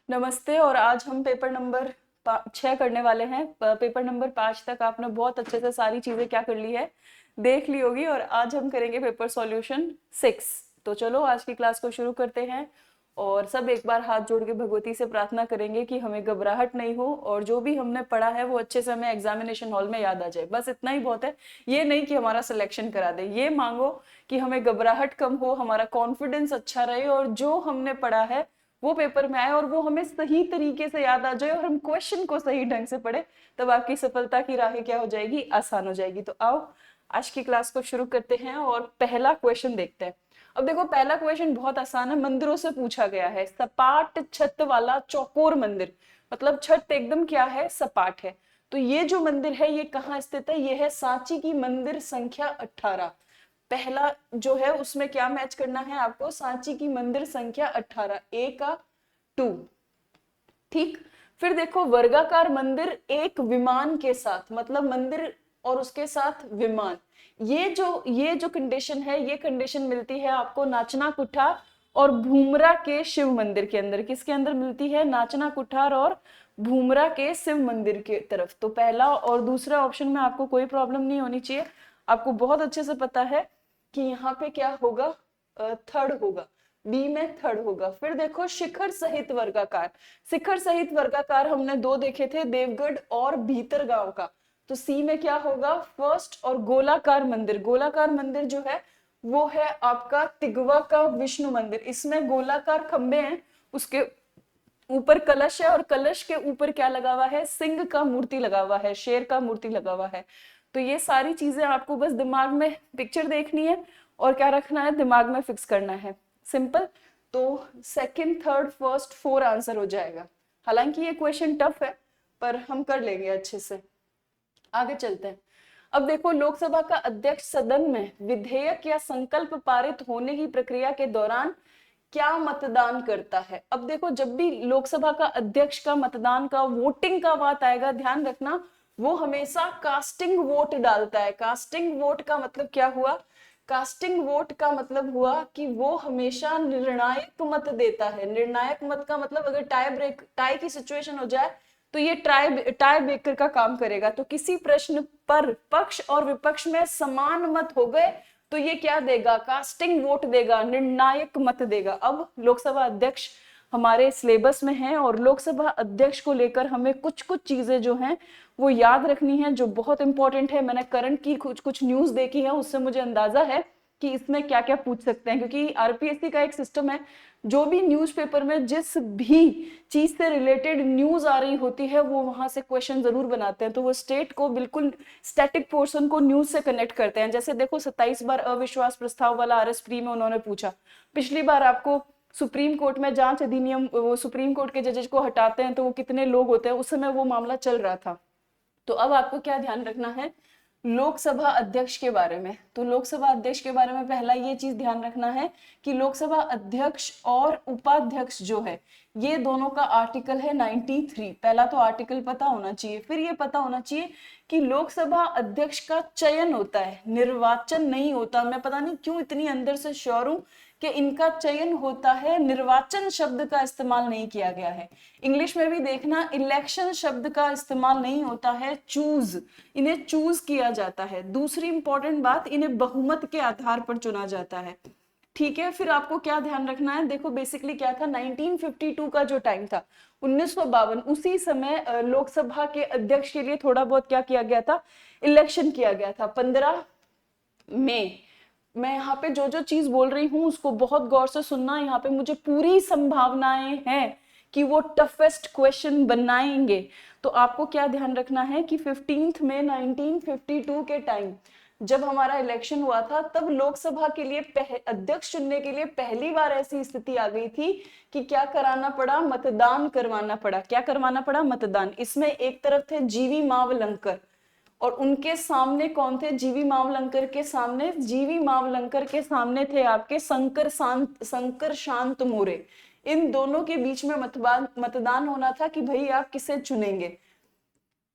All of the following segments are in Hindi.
नमस्ते। और आज हम पेपर नंबर 6 करने वाले हैं। पेपर नंबर 5 तक आपने बहुत अच्छे से सारी चीजें क्या कर ली है, देख ली होगी। और आज हम करेंगे पेपर सॉल्यूशन 6। तो चलो आज की क्लास को शुरू करते हैं। और सब एक बार हाथ जोड़ के भगवती से प्रार्थना करेंगे कि हमें घबराहट नहीं हो और जो भी हमने पढ़ा है वो अच्छे से हमें एग्जामिनेशन हॉल में याद आ जाए। बस इतना ही बहुत है। ये नहीं कि हमारा सिलेक्शन करा दे, ये मांगो कि हमें घबराहट कम हो, हमारा कॉन्फिडेंस अच्छा रहे और जो हमने पढ़ा है वो पेपर में आए और वो हमें सही तरीके से याद आ जाए और हम क्वेश्चन को सही ढंग से पढ़े। तब आपकी सफलता की राह क्या हो जाएगी, आसान हो जाएगी। तो आओ आज की क्लास को शुरू करते हैं और पहला क्वेश्चन देखते हैं। अब देखो, पहला क्वेश्चन बहुत आसान है, मंदिरों से पूछा गया है। सपाट छत वाला चौकोर मंदिर, मतलब छत एकदम क्या है, सपाट है। तो ये जो मंदिर है ये कहाँ स्थित है, ये है सांची की मंदिर संख्या 18। पहला जो है उसमें क्या मैच करना है आपको, सांची की मंदिर संख्या 18, ए का 2। ठीक। फिर देखो, वर्गाकार मंदिर एक विमान के साथ, मतलब मंदिर और उसके साथ विमान। ये जो कंडीशन है, ये कंडीशन मिलती है आपको नाचना कुठार और भूमरा के शिव मंदिर के अंदर। किसके अंदर मिलती है, नाचना कुठार और भूमरा के शिव मंदिर के तरफ। तो पहला और दूसरा ऑप्शन में आपको कोई प्रॉब्लम नहीं होनी चाहिए। आपको बहुत अच्छे से पता है कि यहाँ पे क्या होगा, थर्ड होगा, बी में थर्ड होगा। फिर देखो, शिखर सहित वर्गाकार। शिखर सहित वर्गाकार हमने दो देखे थे, देवगढ़ और भीतरगांव का। तो सी में क्या होगा, फर्स्ट। और गोलाकार मंदिर, गोलाकार मंदिर जो है वो है आपका तिगवा का विष्णु मंदिर। इसमें गोलाकार खंबे हैं, उसके ऊपर कलश है और कलश के ऊपर क्या लगा हुआ है, सिंह का मूर्ति लगा हुआ है, शेर का मूर्ति लगा हुआ है। तो ये सारी चीजें आपको बस दिमाग में पिक्चर देखनी है और क्या रखना है, दिमाग में फिक्स करना है, सिंपल। तो सेकंड, थर्ड, फर्स्ट, 4 आंसर हो जाएगा। हालांकि ये क्वेश्चन टफ है पर हम कर लेंगे अच्छे से। आगे चलते हैं। अब देखो, लोकसभा का अध्यक्ष सदन में विधेयक या संकल्प पारित होने की प्रक्रिया के दौरान क्या मतदान करता है। अब देखो, जब भी लोकसभा का अध्यक्ष का मतदान का, वोटिंग का बात आएगा, ध्यान रखना, वो हमेशा कास्टिंग वोट डालता है। कास्टिंग वोट का मतलब क्या हुआ, कास्टिंग वोट का मतलब हुआ कि वो हमेशा निर्णायक मत देता है। निर्णायक मत का मतलब अगर टाई की सिचुएशन हो जाए तो ये टाई ब्रेकर का काम करेगा। तो किसी प्रश्न पर पक्ष और विपक्ष में समान मत हो गए तो ये क्या देगा, कास्टिंग वोट देगा, निर्णायक मत देगा। अब लोकसभा अध्यक्ष हमारे सिलेबस में है और लोकसभा अध्यक्ष को लेकर हमें कुछ कुछ चीजें जो हैं वो याद रखनी है, जो बहुत इंपॉर्टेंट है। मैंने करंट की कुछ कुछ न्यूज देखी है, उससे मुझे अंदाजा है कि इसमें क्या क्या पूछ सकते हैं। क्योंकि आरपीएससी का एक सिस्टम है, जो भी न्यूज़पेपर में जिस भी चीज से रिलेटेड न्यूज आ रही होती है वो वहां से क्वेश्चन जरूर बनाते हैं। तो वो स्टेट को बिल्कुल स्टैटिक पोर्शन को न्यूज से कनेक्ट करते हैं। जैसे देखो, 27 बार अविश्वास प्रस्ताव वाला आरएस प्री में उन्होंने पूछा। पिछली बार आपको सुप्रीम कोर्ट में जांच अधिनियम, वो सुप्रीम कोर्ट के जजेस को हटाते हैं तो वो कितने लोग होते हैं, उस समय वो मामला चल रहा था। तो अब आपको क्या ध्यान रखना है, लोकसभा अध्यक्ष के बारे में। तो लोकसभा अध्यक्ष के बारे में पहला ये चीज ध्यान रखना है कि लोकसभा अध्यक्ष और उपाध्यक्ष जो है ये दोनों का आर्टिकल है 93। पहला तो आर्टिकल पता होना चाहिए। फिर ये पता होना चाहिए कि लोकसभा अध्यक्ष का चयन होता है, निर्वाचन नहीं होता। मैं पता नहीं क्यों इतनी अंदर से श्योर हूं कि इनका चयन होता है, निर्वाचन शब्द का इस्तेमाल नहीं किया गया है। इंग्लिश में भी देखना, इलेक्शन शब्द का इस्तेमाल नहीं होता है, चूज, इन्हें चूज किया जाता है। दूसरी इंपॉर्टेंट बात, इन्हें बहुमत के आधार पर चुना जाता है। ठीक है। फिर आपको क्या ध्यान रखना है, देखो बेसिकली क्या था, 1952 का जो टाइम था, 1952, उसी समय लोकसभा के अध्यक्ष के लिए थोड़ा बहुत क्या किया गया था, इलेक्शन किया गया था, 15 मई। मैं यहाँ पे जो जो चीज बोल रही हूँ उसको बहुत गौर से सुनना। यहाँ पे मुझे पूरी संभावनाएं हैं कि वो टफेस्ट क्वेश्चन बनाएंगे। तो आपको क्या ध्यान रखना है कि 15 मई 1952 के टाइम जब हमारा इलेक्शन हुआ था, तब लोकसभा के लिए अध्यक्ष चुनने के लिए पहली बार ऐसी स्थिति आ गई थी कि क्या कराना पड़ा, मतदान करवाना पड़ा। क्या करवाना पड़ा, मतदान। इसमें एक तरफ थे जीवी मावलंकर और उनके सामने कौन थे, जीवी मावलंकर के सामने, जीवी मावलंकर के सामने थे आपके शंकर शांत मोरे। इन दोनों के बीच में मतदान होना था कि भाई आप किसे चुनेंगे।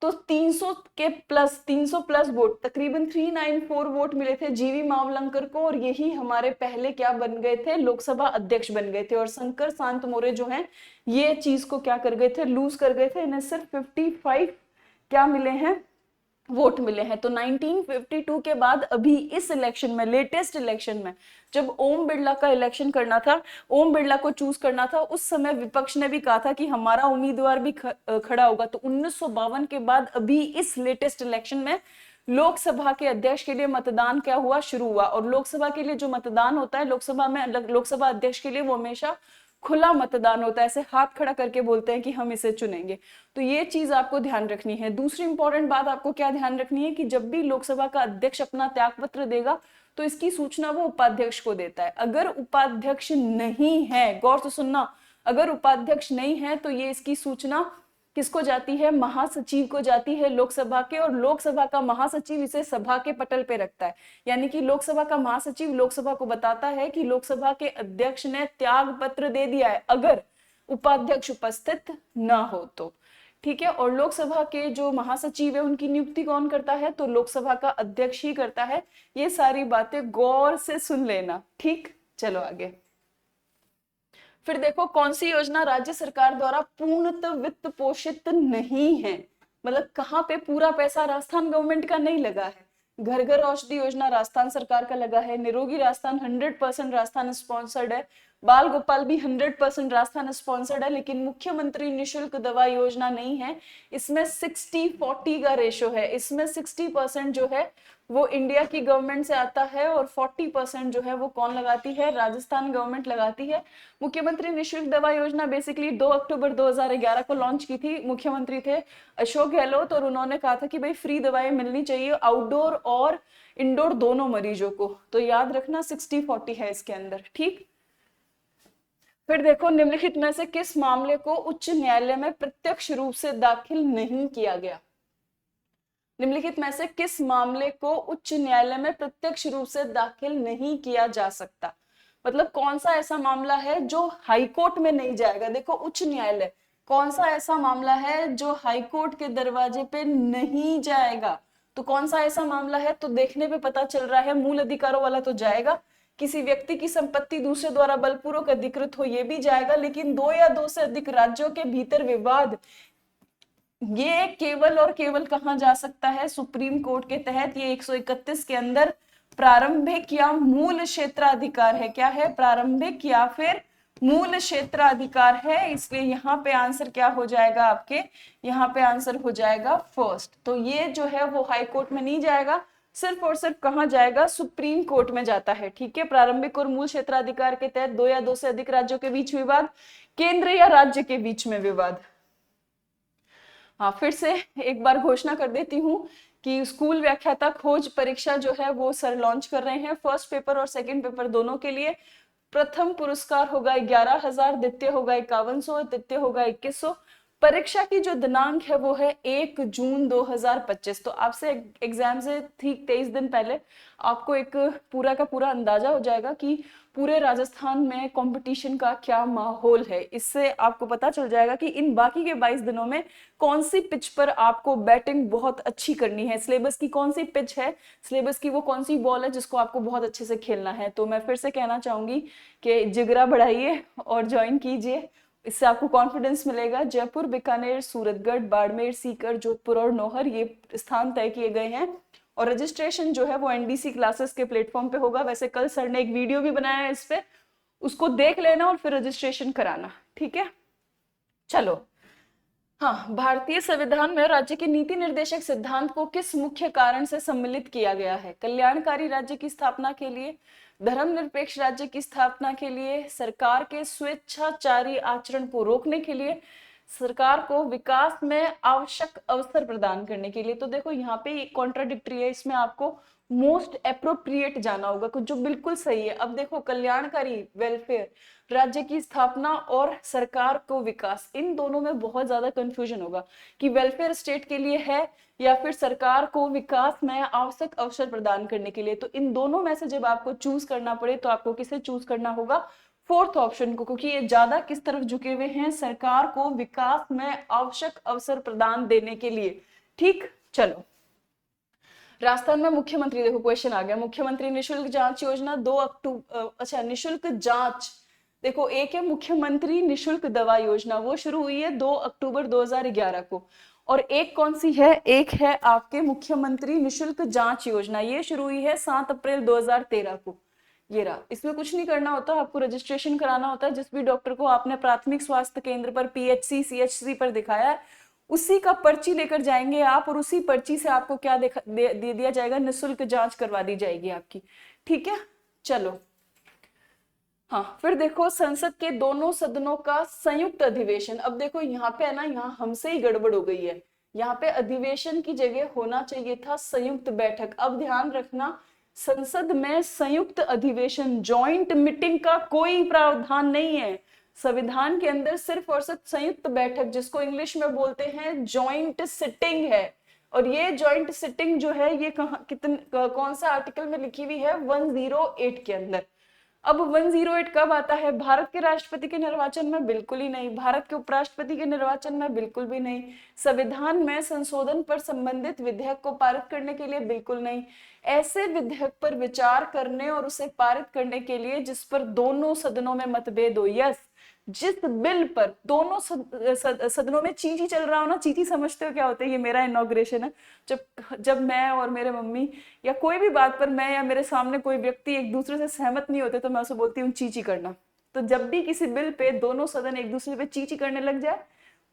तो 300 प्लस वोट, तकरीबन 394 वोट मिले थे जीवी मावलंकर को, और यही हमारे पहले क्या बन गए थे, लोकसभा अध्यक्ष बन गए थे। और शंकर शांत मौर्य जो हैं ये चीज को क्या कर गए थे, लूज कर गए थे। इन्हें सिर्फ 55 क्या मिले हैं, वोट मिले हैं। तो 1952 के बाद अभी इस इलेक्शन में, लेटेस्ट इलेक्शन में, जब ओम बिरला का इलेक्शन करना था, ओम बिरला को चूज करना था, उस समय विपक्ष ने भी कहा था कि हमारा उम्मीदवार भी खड़ा होगा। तो 1952 के बाद अभी इस लेटेस्ट इलेक्शन में लोकसभा के अध्यक्ष के लिए मतदान क्या हुआ, शुरू हुआ। और लोकसभा के लिए जो मतदान होता है, लोकसभा में लोकसभा अध्यक्ष के लिए वो हमेशा खुला मतदान होता है, ऐसे हाथ खड़ा करके बोलते हैं कि हम इसे चुनेंगे। तो ये चीज आपको ध्यान रखनी है। दूसरी इंपॉर्टेंट बात आपको क्या ध्यान रखनी है कि जब भी लोकसभा का अध्यक्ष अपना त्यागपत्र देगा तो इसकी सूचना वो उपाध्यक्ष को देता है। अगर उपाध्यक्ष नहीं है, गौर से सुनना, अगर उपाध्यक्ष नहीं है तो ये इसकी सूचना किसको जाती है, महासचिव को जाती है लोकसभा के, और लोकसभा का महासचिव इसे सभा के पटल पे रखता है। यानी कि लोकसभा का महासचिव लोकसभा को बताता है कि लोकसभा के अध्यक्ष ने त्याग पत्र दे दिया है, अगर उपाध्यक्ष उपस्थित ना हो तो। ठीक है। और लोकसभा के जो महासचिव है उनकी नियुक्ति कौन करता है, तो लोकसभा का अध्यक्ष ही करता है। ये सारी बातें गौर से सुन लेना। ठीक, चलो आगे। फिर देखो कौन सी योजना राज्य सरकार द्वारा पूर्णतः वित्त पोषित नहीं है, मतलब कहाँ पे पूरा पैसा राजस्थान गवर्नमेंट का नहीं लगा है। घर घर औषधि योजना राजस्थान सरकार का लगा है, निरोगी राजस्थान 100% राजस्थान स्पॉन्सर्ड है, बाल गोपाल भी 100% राजस्थान स्पॉन्सर्ड है, लेकिन मुख्यमंत्री निशुल्क दवा योजना नहीं है। इसमें 60-40 का रेशो है, इसमें 60% जो है वो इंडिया की गवर्नमेंट से आता है और 40% जो है वो कौन लगाती है, राजस्थान गवर्नमेंट लगाती है। मुख्यमंत्री निशुल्क दवा योजना बेसिकली 2 अक्टूबर 2011 को लॉन्च की थी। मुख्यमंत्री थे अशोक गहलोत, और उन्होंने कहा था कि भाई फ्री दवाएं मिलनी चाहिए आउटडोर और इंडोर दोनों मरीजों को। तो याद रखना 60-40 है इसके अंदर। ठीक, फिर देखो निम्नलिखित में से किस मामले को उच्च न्यायालय में प्रत्यक्ष रूप से दाखिल नहीं किया गया, निम्नलिखित में से किस मामले को उच्च न्यायालय में प्रत्यक्ष रूप से दाखिल नहीं किया जा सकता, मतलब कौन सा ऐसा मामला है जो हाईकोर्ट में नहीं जाएगा। देखो उच्च न्यायालय, कौन सा ऐसा मामला है जो हाईकोर्ट के दरवाजे पे नहीं जाएगा, तो कौन सा ऐसा मामला है, तो देखने पे पता चल रहा है मूल अधिकारों वाला तो जाएगा, किसी व्यक्ति की संपत्ति दूसरे द्वारा बलपूर्वक अधिकृत हो ये भी जाएगा, लेकिन 2 या 2 से अधिक राज्यों के भीतर विवाद, ये केवल और केवल कहां जा सकता है, सुप्रीम कोर्ट के तहत। ये 131 के अंदर प्रारंभिक या मूल क्षेत्राधिकार है। क्या है, प्रारंभिक या फिर मूल क्षेत्राधिकार है, इसलिए यहाँ पे आंसर क्या हो जाएगा आपके, यहाँ पे आंसर हो जाएगा फर्स्ट। तो ये जो है वो हाई कोर्ट में नहीं जाएगा, सिर्फ और सिर्फ कहां जाएगा, सुप्रीम कोर्ट में जाता है। ठीक है, प्रारंभिक और मूल क्षेत्राधिकार के तहत 2 या 2 से अधिक राज्यों के बीच विवाद, केंद्र या राज्य के बीच में विवाद। हाँ, फिर से एक बार घोषणा कर देती हूँ कि स्कूल व्याख्याता खोज परीक्षा जो है वो सर लॉन्च कर रहे हैं, फर्स्ट पेपर और सेकंड पेपर दोनों के लिए। प्रथम पुरस्कार होगा 11,000, द्वितीय होगा 5100, तृतीय होगा 2100। परीक्षा की जो दिनांक है वो है 1 जून 2025। तो आपसे एग्जाम से ठीक 23 दिन पहले आपको एक पूरा का पूरा अंदाजा हो जाएगा कि पूरे राजस्थान में कंपटीशन का क्या माहौल है। इससे आपको पता चल जाएगा कि इन बाकी के 22 दिनों में कौन सी पिच पर आपको बैटिंग बहुत अच्छी करनी है, सिलेबस की कौन सी पिच है, सिलेबस की वो कौन सी बॉल है जिसको आपको बहुत अच्छे से खेलना है। तो मैं फिर से कहना चाहूंगी कि जिगरा बढ़ाइए और ज्वाइन कीजिए, इससे आपको कॉन्फिडेंस मिलेगा। जयपुर, बीकानेर, सूरतगढ़, बाड़मेर, सीकर, जोधपुर और नौहर ये स्थान तय किए गए हैं, और रजिस्ट्रेशन जो है वो एनडीसी क्लासेस के प्लेटफॉर्म पे होगा। वैसे कल सर ने एक वीडियो भी बनाया है इस पे, उसको देख लेना और फिर रजिस्ट्रेशन कराना। ठीक है, चलो। हाँ, भारतीय संविधान में राज्य के नीति निर्देशक सिद्धांत को किस मुख्य कारण से सम्मिलित किया गया है, कल्याणकारी राज्य की स्थापना के लिए, धर्मनिरपेक्ष राज्य की स्थापना के लिए, सरकार के स्वेच्छाचारी आचरण को रोकने के लिए, सरकार को विकास में आवश्यक अवसर प्रदान करने के लिए। तो देखो यहाँ पे कॉन्ट्राडिक्टरी है, इसमें आपको मोस्ट एप्रोप्रिएट जाना होगा, कुछ जो बिल्कुल सही है। अब देखो कल्याणकारी, वेलफेयर, राज्य की स्थापना और सरकार को विकास, इन दोनों में बहुत ज्यादा कंफ्यूजन होगा कि वेलफेयर स्टेट के लिए है या फिर सरकार को विकास में आवश्यक अवसर प्रदान करने के लिए। तो इन दोनों में से जब आपको चूज करना पड़े तो आपको किसे चूज करना होगा, फोर्थ ऑप्शन को, क्योंकि ये ज्यादा किस तरफ झुके हुए हैं, सरकार को विकास में आवश्यक अवसर प्रदान देने के लिए। ठीक, चलो। राजस्थान में मुख्यमंत्री, देखो क्वेश्चन आ गया, मुख्यमंत्री निशुल्क जांच योजना 2 अक्टूबर, अच्छा निशुल्क जांच, देखो एक है मुख्यमंत्री निशुल्क दवा योजना, वो शुरू हुई है 2 अक्टूबर 2011 को, और एक कौन सी है, एक है आपके मुख्यमंत्री निशुल्क जांच योजना, ये शुरू हुई है 7 अप्रैल 2013 को। ये रहा, इसमें कुछ नहीं करना होता, आपको रजिस्ट्रेशन कराना होता है, जिस भी डॉक्टर को आपने प्राथमिक स्वास्थ्य केंद्र पर, पीएचसी सीएचसी पर दिखाया है, उसी का पर्ची लेकर जाएंगे आप, और उसी पर्ची से आपको क्या दे दिया जाएगा, निशुल्क जांच करवा दी जाएगी आपकी। ठीक है, चलो। हाँ, फिर देखो संसद के दोनों सदनों का संयुक्त अधिवेशन, अब देखो यहाँ पे है ना, यहाँ हमसे ही गड़बड़ हो गई है, यहाँ पे अधिवेशन की जगह होना चाहिए था संयुक्त बैठक। अब ध्यान रखना, संसद में संयुक्त अधिवेशन, जॉइंट मीटिंग का कोई प्रावधान नहीं है। संविधान के अंदर सिर्फ और सिर्फ संयुक्त बैठक, जिसको इंग्लिश में बोलते हैं जॉइंट सिटिंग है। और ये जॉइंट सिटिंग जो है, ये कौन सा आर्टिकल में लिखी हुई है, 108 के अंदर। अब 108 कब आता है, भारत के राष्ट्रपति के निर्वाचन में बिल्कुल ही नहीं, भारत के उपराष्ट्रपति के निर्वाचन में बिल्कुल भी नहीं, संविधान में संशोधन पर संबंधित विधेयक को पारित करने के लिए बिल्कुल नहीं। ऐसे विधेयक पर विचार करने और उसे पारित करने के लिए जिस पर दोनों सदनों में मतभेद हो, यस, जिस बिल पर दोनों सदनों में चींची चल रहा हो ना, चींची समझते हो क्या होता है, ये मेरा इनॉग्रेशन है, जब मैं और मेरे मम्मी या कोई भी बात पर, मैं या मेरे सामने कोई व्यक्ति एक दूसरे से सहमत नहीं होते, तो मैं उसे बोलती हूँ चींची करना। तो जब भी किसी बिल पे दोनों सदन एक दूसरे पे चींची करने लग जाए,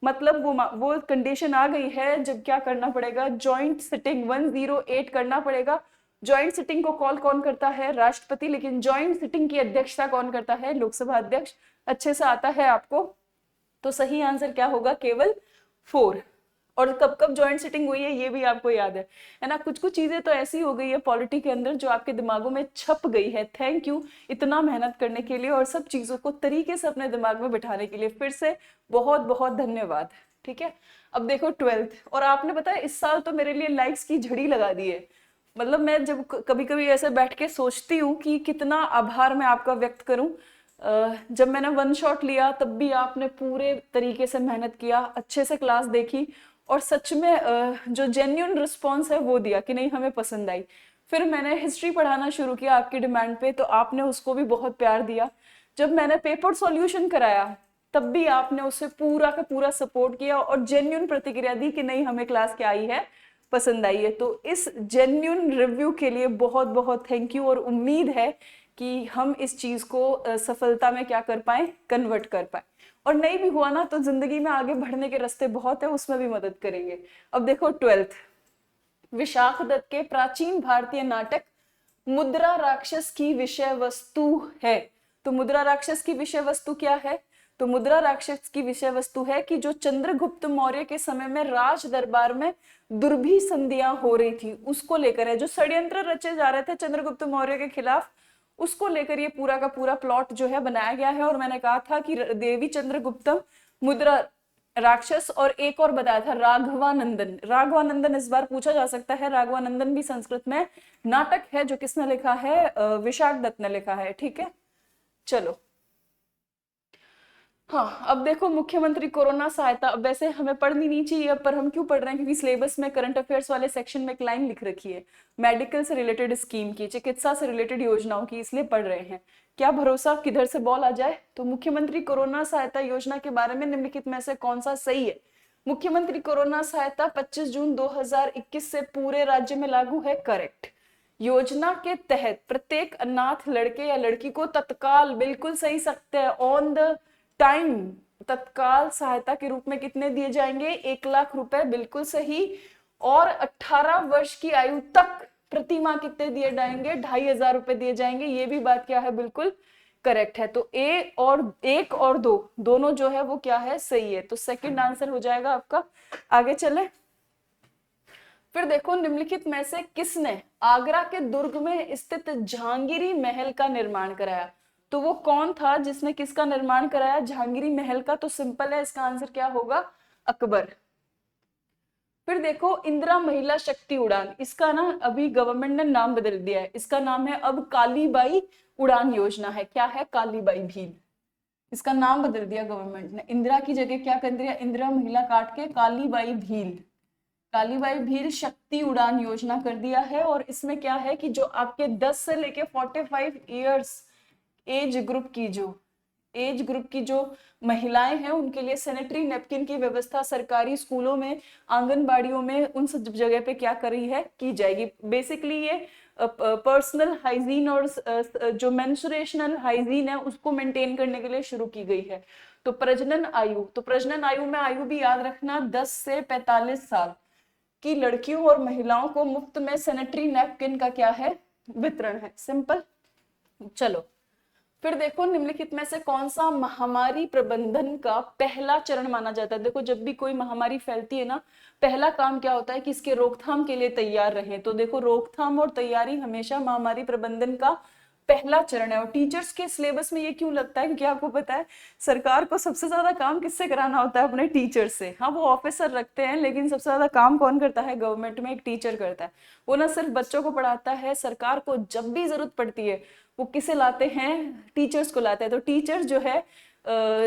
मतलब वो कंडीशन आ गई है, जब क्या करना पड़ेगा, जॉइंट सिटिंग 108 करना पड़ेगा। जॉइंट सिटिंग को कॉल कौन करता है, राष्ट्रपति, लेकिन जॉइंट सिटिंग की अध्यक्षता कौन करता है, लोकसभा अध्यक्ष। अच्छे से आता है आपको, तो सही आंसर क्या होगा, केवल 4। और कब कब जॉइंट सिटिंग हुई है ये भी आपको याद है ना। कुछ कुछ चीजें तो ऐसी हो गई है पॉलिटी के अंदर जो आपके दिमागों में छप गई है। थैंक यू इतना मेहनत करने के लिए और सब चीजों को तरीके से अपने दिमाग में बिठाने के लिए, फिर से बहुत बहुत धन्यवाद। ठीक है, अब देखो 12th, और आपने पता है इस साल तो मेरे लिए लाइक्स की झड़ी लगा दी है। मतलब मैं जब कभी कभी ऐसे बैठ के सोचती हूँ कि कितना आभार मैं आपका व्यक्त करूं। जब मैंने 1 शॉट लिया तब भी आपने पूरे तरीके से मेहनत किया, अच्छे से क्लास देखी, और सच में जो जेन्युइन रिस्पॉन्स है वो दिया कि नहीं हमें पसंद आई। फिर मैंने हिस्ट्री पढ़ाना शुरू किया आपकी डिमांड पे, तो आपने उसको भी बहुत प्यार दिया। जब मैंने पेपर सॉल्यूशन कराया तब भी आपने उसे पूरा का पूरा सपोर्ट किया और जेन्युइन प्रतिक्रिया दी कि नहीं हमें क्लास क्या आई है, पसंद आई है। तो इस जेन्युइन रिव्यू के लिए बहुत बहुत थैंक यू, और उम्मीद है कि हम इस चीज को सफलता में क्या कर पाए, कन्वर्ट कर पाए। और नहीं भी हुआ ना तो जिंदगी में आगे बढ़ने के रास्ते बहुत है, उसमें भी मदद करेंगे। अब देखो 12th, विशाख दत्त के प्राचीन भारतीय नाटक मुद्रा राक्षस की विषय वस्तु है। तो मुद्रा राक्षस की विषय वस्तु क्या है, तो मुद्रा राक्षस की विषय वस्तु है कि जो चंद्रगुप्त मौर्य के समय में राज दरबार में दुर्भी संधियां हो रही थी, उसको लेकर है। जो षड्यंत्र रचे जा रहे थे चंद्रगुप्त मौर्य के खिलाफ, उसको लेकर ये पूरा का पूरा प्लॉट जो है बनाया गया है। और मैंने कहा था कि देवी चंद्रगुप्तम, मुद्रा राक्षस, और एक और बताया था राघवानंदन। राघवानंदन इस बार पूछा जा सकता है, राघवानंदन भी संस्कृत में नाटक है जो किसने लिखा है, विशाख दत्त ने लिखा है। ठीक है, चलो। हाँ, अब देखो मुख्यमंत्री कोरोना सहायता, अब वैसे हमें पढ़नी नहीं चाहिए पर हम क्यों पढ़ रहे हैं, क्योंकि सिलेबस में करंट अफेयर्स वाले सेक्शन में एक लाइन लिख रखी है मेडिकल से रिलेटेड स्कीम की, चिकित्सा से रिलेटेड योजनाओं की, इसलिए पढ़ रहे हैं। क्या भरोसा किधर से बॉल आ जाए। तो मुख्यमंत्री कोरोना सहायता योजना के बारे में निम्नलिखित में से कौन सा सही है। मुख्यमंत्री कोरोना सहायता 25 जून 2021 से पूरे राज्य में लागू है, करेक्ट। योजना के तहत प्रत्येक अनाथ लड़के या लड़की को तत्काल, बिल्कुल सही सकते हैं, ऑन द टाइम, तत्काल सहायता के रूप में कितने दिए जाएंगे, 1 लाख रुपए, बिल्कुल सही। और 18 वर्ष की आयु तक प्रति माह कितने दिए जाएंगे, 2500 रुपए दिए जाएंगे। ये भी बात क्या है, बिल्कुल करेक्ट है। तो ए और 1 और 2 दोनों जो है वो क्या है, सही है। तो सेकंड आंसर हो जाएगा आपका। आगे चले, फिर देखो निम्नलिखित में से किसने आगरा के दुर्ग में स्थित जहांगीरी महल का निर्माण कराया। तो वो कौन था जिसने किसका निर्माण कराया, जहांगीरी महल का। तो सिंपल है, इसका आंसर क्या होगा, अकबर। फिर देखो इंदिरा महिला शक्ति उड़ान, इसका ना अभी गवर्नमेंट ने नाम बदल दिया है, इसका नाम है अब कालीबाई उड़ान योजना है। क्या है, कालीबाई भील, इसका नाम बदल दिया गवर्नमेंट ने। इंदिरा की जगह क्या कर दिया, इंदिरा महिला काट के कालीबाई भील। कालीबाई भील शक्ति उड़ान योजना कर दिया है। और इसमें क्या है कि जो आपके 10 से लेके 45 इयर्स एज ग्रुप की जो महिलाएं हैं उनके लिए सैनिटरी नैपकिन की व्यवस्था सरकारी स्कूलों में, आंगनबाड़ियों में, उन सब जगह पे क्या कर रही है, की जाएगी। बेसिकली ये पर्सनल हाइजीन और जो मेंस्ट्रुएशनल हाइजीन है उसको मेंटेन करने के लिए शुरू की गई है। तो प्रजनन आयु में आयु भी याद रखना, 10 से 45 साल की लड़कियों और महिलाओं को मुफ्त में सैनिटरी नैपकिन का क्या है, वितरण है। सिंपल। चलो फिर देखो, निम्नलिखित में से कौन सा महामारी प्रबंधन का पहला चरण माना जाता है। देखो जब भी कोई महामारी फैलती है ना, पहला काम क्या होता है कि इसके रोकथाम के लिए तैयार रहें। तो देखो रोकथाम और तैयारी हमेशा महामारी प्रबंधन का पहला चरण है। और टीचर्स के सिलेबस में ये क्यों लगता है, क्योंकि आपको पता है सरकार को सबसे ज्यादा काम किससे कराना होता है, अपने टीचर से। हाँ वो ऑफिसर रखते हैं, लेकिन सबसे ज्यादा काम कौन करता है, गवर्नमेंट में एक टीचर करता है। वो ना सिर्फ बच्चों को पढ़ाता है, सरकार को जब भी जरूरत पड़ती है वो किसे लाते हैं, टीचर्स को लाते हैं। तो टीचर्स जो है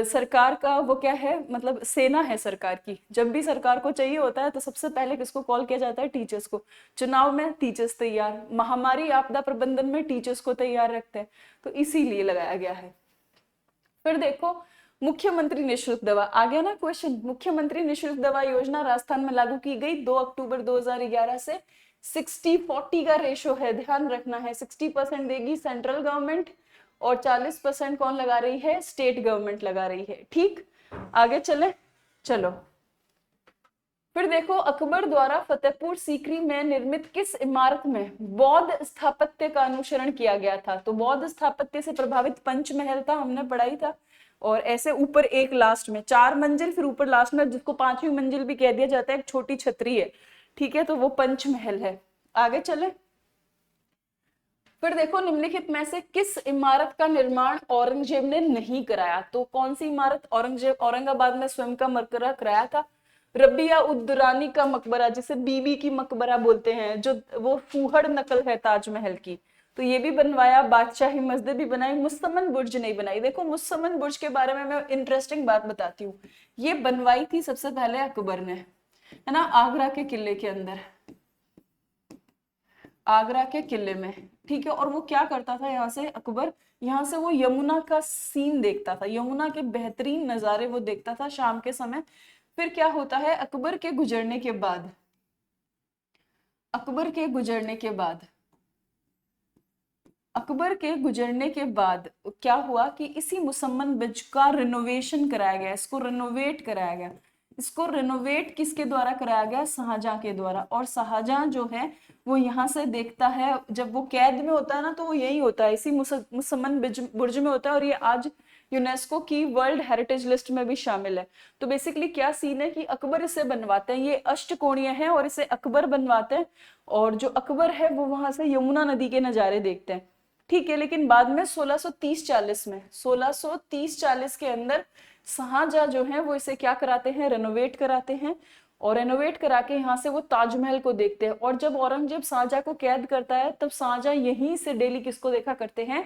सरकार का वो क्या है, मतलब सेना है सरकार की। जब भी सरकार को चाहिए होता है तो सबसे पहले किसको कॉल किया जाता है, टीचर्स को। चुनाव में टीचर्स तैयार, महामारी आपदा प्रबंधन में टीचर्स को तैयार रखते हैं, तो इसीलिए लगाया गया है। फिर देखो मुख्यमंत्री निःशुल्क दवा आ गया ना क्वेश्चन। मुख्यमंत्री निःशुल्क दवा योजना राजस्थान में लागू की गई 2 अक्टूबर 2011 से। 60-40 का रेशो है, ध्यान रखना है। 60% देगी सेंट्रल गवर्नमेंट और 40% कौन लगा रही है, स्टेट गवर्नमेंट लगा रही है। ठीक, आगे चले। चलो फिर देखो, अकबर द्वारा फतेहपुर सीकरी में निर्मित किस इमारत में बौद्ध स्थापत्य का अनुसरण किया गया था। तो बौद्ध स्थापत्य से प्रभावित पंचमहल था, हमने पढ़ाई था। और ऐसे ऊपर एक लास्ट में 4 मंजिल, फिर ऊपर लास्ट में जिसको 5वीं मंजिल भी कह दिया जाता है, एक छोटी छतरी है। ठीक है, तो वो पंचमहल है। आगे चले। फिर देखो निम्नलिखित में से किस इमारत का निर्माण औरंगजेब ने नहीं कराया। तो कौन सी इमारत औरंगजेब औरंगाबाद में स्वयं का मकबरा कराया था, रबिया उद्दरानी का मकबरा, जिसे बीबी की मकबरा बोलते हैं, जो वो फूहड़ नकल है ताजमहल की, तो ये भी बनवाया। बादशाही मस्जिद भी बनाई, मुसम्मन बुर्ज नहीं बनाई। देखो मुसम्मन बुर्ज के बारे में मैं इंटरेस्टिंग बात बताती हूँ। ये बनवाई थी सबसे पहले अकबर ने, है ना, आगरा के किले के अंदर, आगरा के किले में। ठीक है, और वो क्या करता था, यहाँ से अकबर, यहाँ से वो यमुना का सीन देखता था, यमुना के बेहतरीन नजारे वो देखता था शाम के समय। फिर क्या होता है, अकबर के गुजरने के बाद, अकबर के गुजरने के बाद, अकबर के गुजरने के बाद क्या हुआ कि इसी मुसम्मन बुर्ज का रिनोवेशन कराया गया, इसको रिनोवेट कराया गया। इसको रिनोवेट किसके द्वारा कराया गया, शाहजहां के द्वारा। और शाहजहां जो है वो यहाँ से देखता है, जब वो कैद में होता है ना, तो वो यही होता है, इसी मुसम्मन बुर्ज में होता है। और ये आज यूनेस्को की वर्ल्ड हेरिटेज लिस्ट में भी शामिल है। तो बेसिकली क्या सीन है कि अकबर इसे बनवाते हैं, ये अष्टकोणीय है और इसे अकबर बनवाते हैं। और जो अकबर है वो वहां से यमुना नदी के नजारे देखते हैं। ठीक है, लेकिन बाद में 1630-40 में, 1630-40 के अंदर शाहजहां जो है वो इसे क्या कराते हैं, रेनोवेट कराते हैं। और रेनोवेट करा के यहाँ से वो ताजमहल को देखते हैं। और जब औरंगजेब शाहजहां को कैद करता है तब शाहजहां यहीं से डेली किसको देखा करते हैं,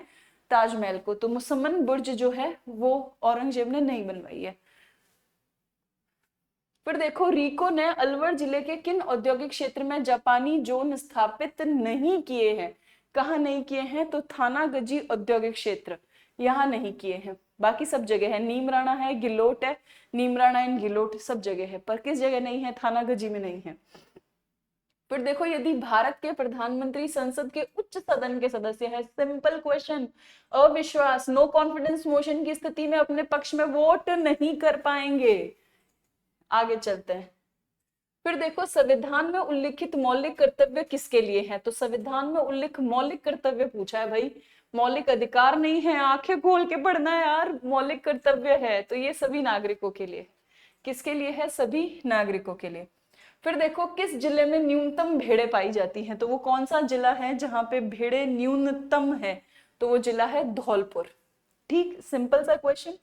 ताजमहल को। तो मुसम्मन बुर्ज जो है वो औरंगजेब ने नहीं बनवाई है। फिर देखो, रिको ने अलवर जिले के किन औद्योगिक क्षेत्र में जापानी जोन स्थापित नहीं किए हैं। कहाँ नहीं किए हैं, तो थानागजी औद्योगिक क्षेत्र, यहाँ नहीं किए हैं। बाकी सब जगह है, नीमराणा है, गिलोट है, नीमराणा एंड गिलोट सब जगह है, पर किस जगह नहीं है, थानागजी में नहीं है। फिर देखो, यदि भारत के प्रधानमंत्री संसद के उच्च सदन के सदस्य है, सिंपल क्वेश्चन, अविश्वास नो कॉन्फिडेंस मोशन की स्थिति में अपने पक्ष में वोट नहीं कर पाएंगे। आगे चलते हैं। फिर देखो, संविधान में उल्लिखित मौलिक कर्तव्य किसके लिए है। तो संविधान में उल्लिख मौलिक कर्तव्य पूछा है भाई, मौलिक अधिकार नहीं है, आंखें खोल के पढ़ना है यार, मौलिक कर्तव्य है। तो ये सभी नागरिकों के लिए, किसके लिए है, सभी नागरिकों के लिए। फिर देखो, किस जिले में न्यूनतम भेड़ें पाई जाती हैं। तो वो कौन सा जिला है जहां पे भेड़ें न्यूनतम है, तो वो जिला है धौलपुर। ठीक, सिंपल सा क्वेश्चन।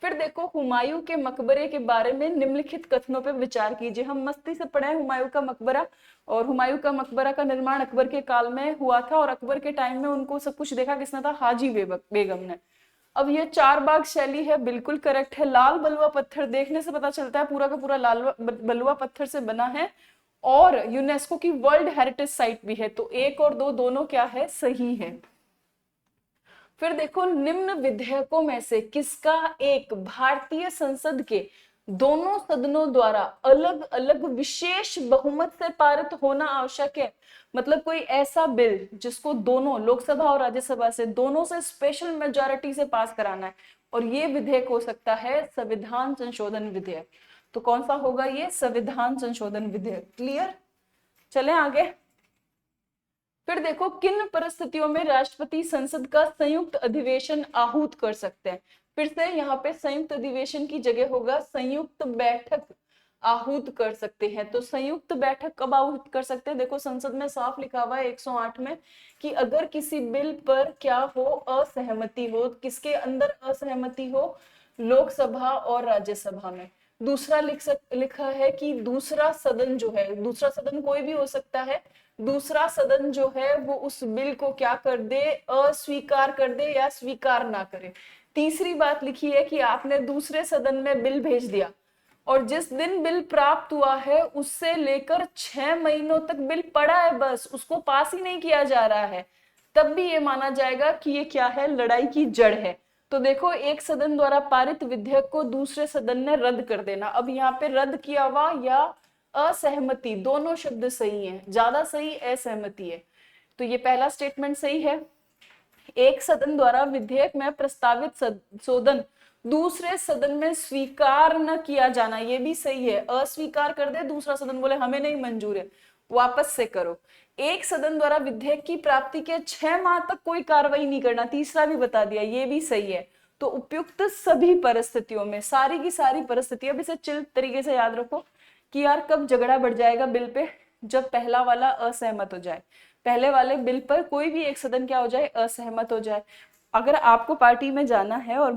फिर देखो, हुमायूं के मकबरे के बारे में निम्नलिखित कथनों पर विचार कीजिए। हम मस्ती से पढ़े हुमायूं का मकबरा, और हुमायूं का मकबरा का निर्माण अकबर के काल में हुआ था। और अकबर के टाइम में उनको सब कुछ देखा किसने था, हाजी बेगम ने। अब ये 4 बाग शैली है, बिल्कुल करेक्ट है। लाल बलुआ पत्थर देखने से पता चलता है पूरा का पूरा लाल बलुआ पत्थर से बना है। और यूनेस्को की वर्ल्ड हेरिटेज साइट भी है। तो 1 और 2 दोनों क्या है, सही है। फिर देखो, निम्न विधेयकों में से किसका एक भारतीय संसद के दोनों सदनों द्वारा अलग अलग विशेष बहुमत से पारित होना आवश्यक है। मतलब कोई ऐसा बिल जिसको दोनों लोकसभा और राज्यसभा से दोनों से स्पेशल मेजॉरिटी से पास कराना है, और ये विधेयक हो सकता है संविधान संशोधन विधेयक। तो कौन सा होगा ये, संविधान संशोधन विधेयक। क्लियर, चलें आगे। फिर देखो, किन परिस्थितियों में राष्ट्रपति संसद का संयुक्त अधिवेशन आहूत कर सकते हैं। फिर से यहाँ पे संयुक्त अधिवेशन की जगह होगा संयुक्त बैठक आहूत कर सकते हैं। तो संयुक्त बैठक कब आहूत कर सकते हैं, देखो संसद में साफ लिखा हुआ है 108 में कि अगर किसी बिल पर क्या हो, असहमति हो, किसके अंदर असहमति हो, लोकसभा और राज्यसभा में। दूसरा लिखा है कि दूसरा सदन जो है, दूसरा सदन कोई भी हो सकता है, दूसरा सदन जो है वो उस बिल को क्या कर दे, अस्वीकार कर दे या स्वीकार ना करे। तीसरी बात लिखी है कि आपने दूसरे सदन में बिल भेज दिया और जिस दिन बिल प्राप्त हुआ है उससे लेकर 6 महीनों तक बिल पड़ा है, बस उसको पास ही नहीं किया जा रहा है, तब भी ये माना जाएगा कि ये क्या है, लड़ाई की जड़ है। तो देखो, एक सदन द्वारा पारित विधेयक को दूसरे सदन ने रद्द कर देना। अब यहाँ पे रद्द किया हुआ या असहमति दोनों शब्द सही है, ज्यादा सही असहमति है। तो ये पहला स्टेटमेंट सही है। एक सदन द्वारा विधेयक में प्रस्तावित संशोधन दूसरे सदन में स्वीकार न किया जाना, ये भी सही है। अस्वीकार कर दे दूसरा सदन, बोले हमें नहीं मंजूर है, वापस से करो। एक सदन द्वारा विधेयक की प्राप्ति के 6 माह तक कोई कार्रवाई नहीं करना, तीसरा भी बता दिया, ये भी सही है। तो उपयुक्त सभी परिस्थितियों में, सारी की सारी परिस्थितियां, अब इसे चिल तरीके से याद रखो कि यार कब झगड़ा बढ़ जाएगा बिल पे, जब पहला वाला असहमत हो जाए, पहले वाले बिल पर कोई भी एक सदन क्या हो जाए, असहमत हो जाए। अगर आपको पार्टी में जाना है और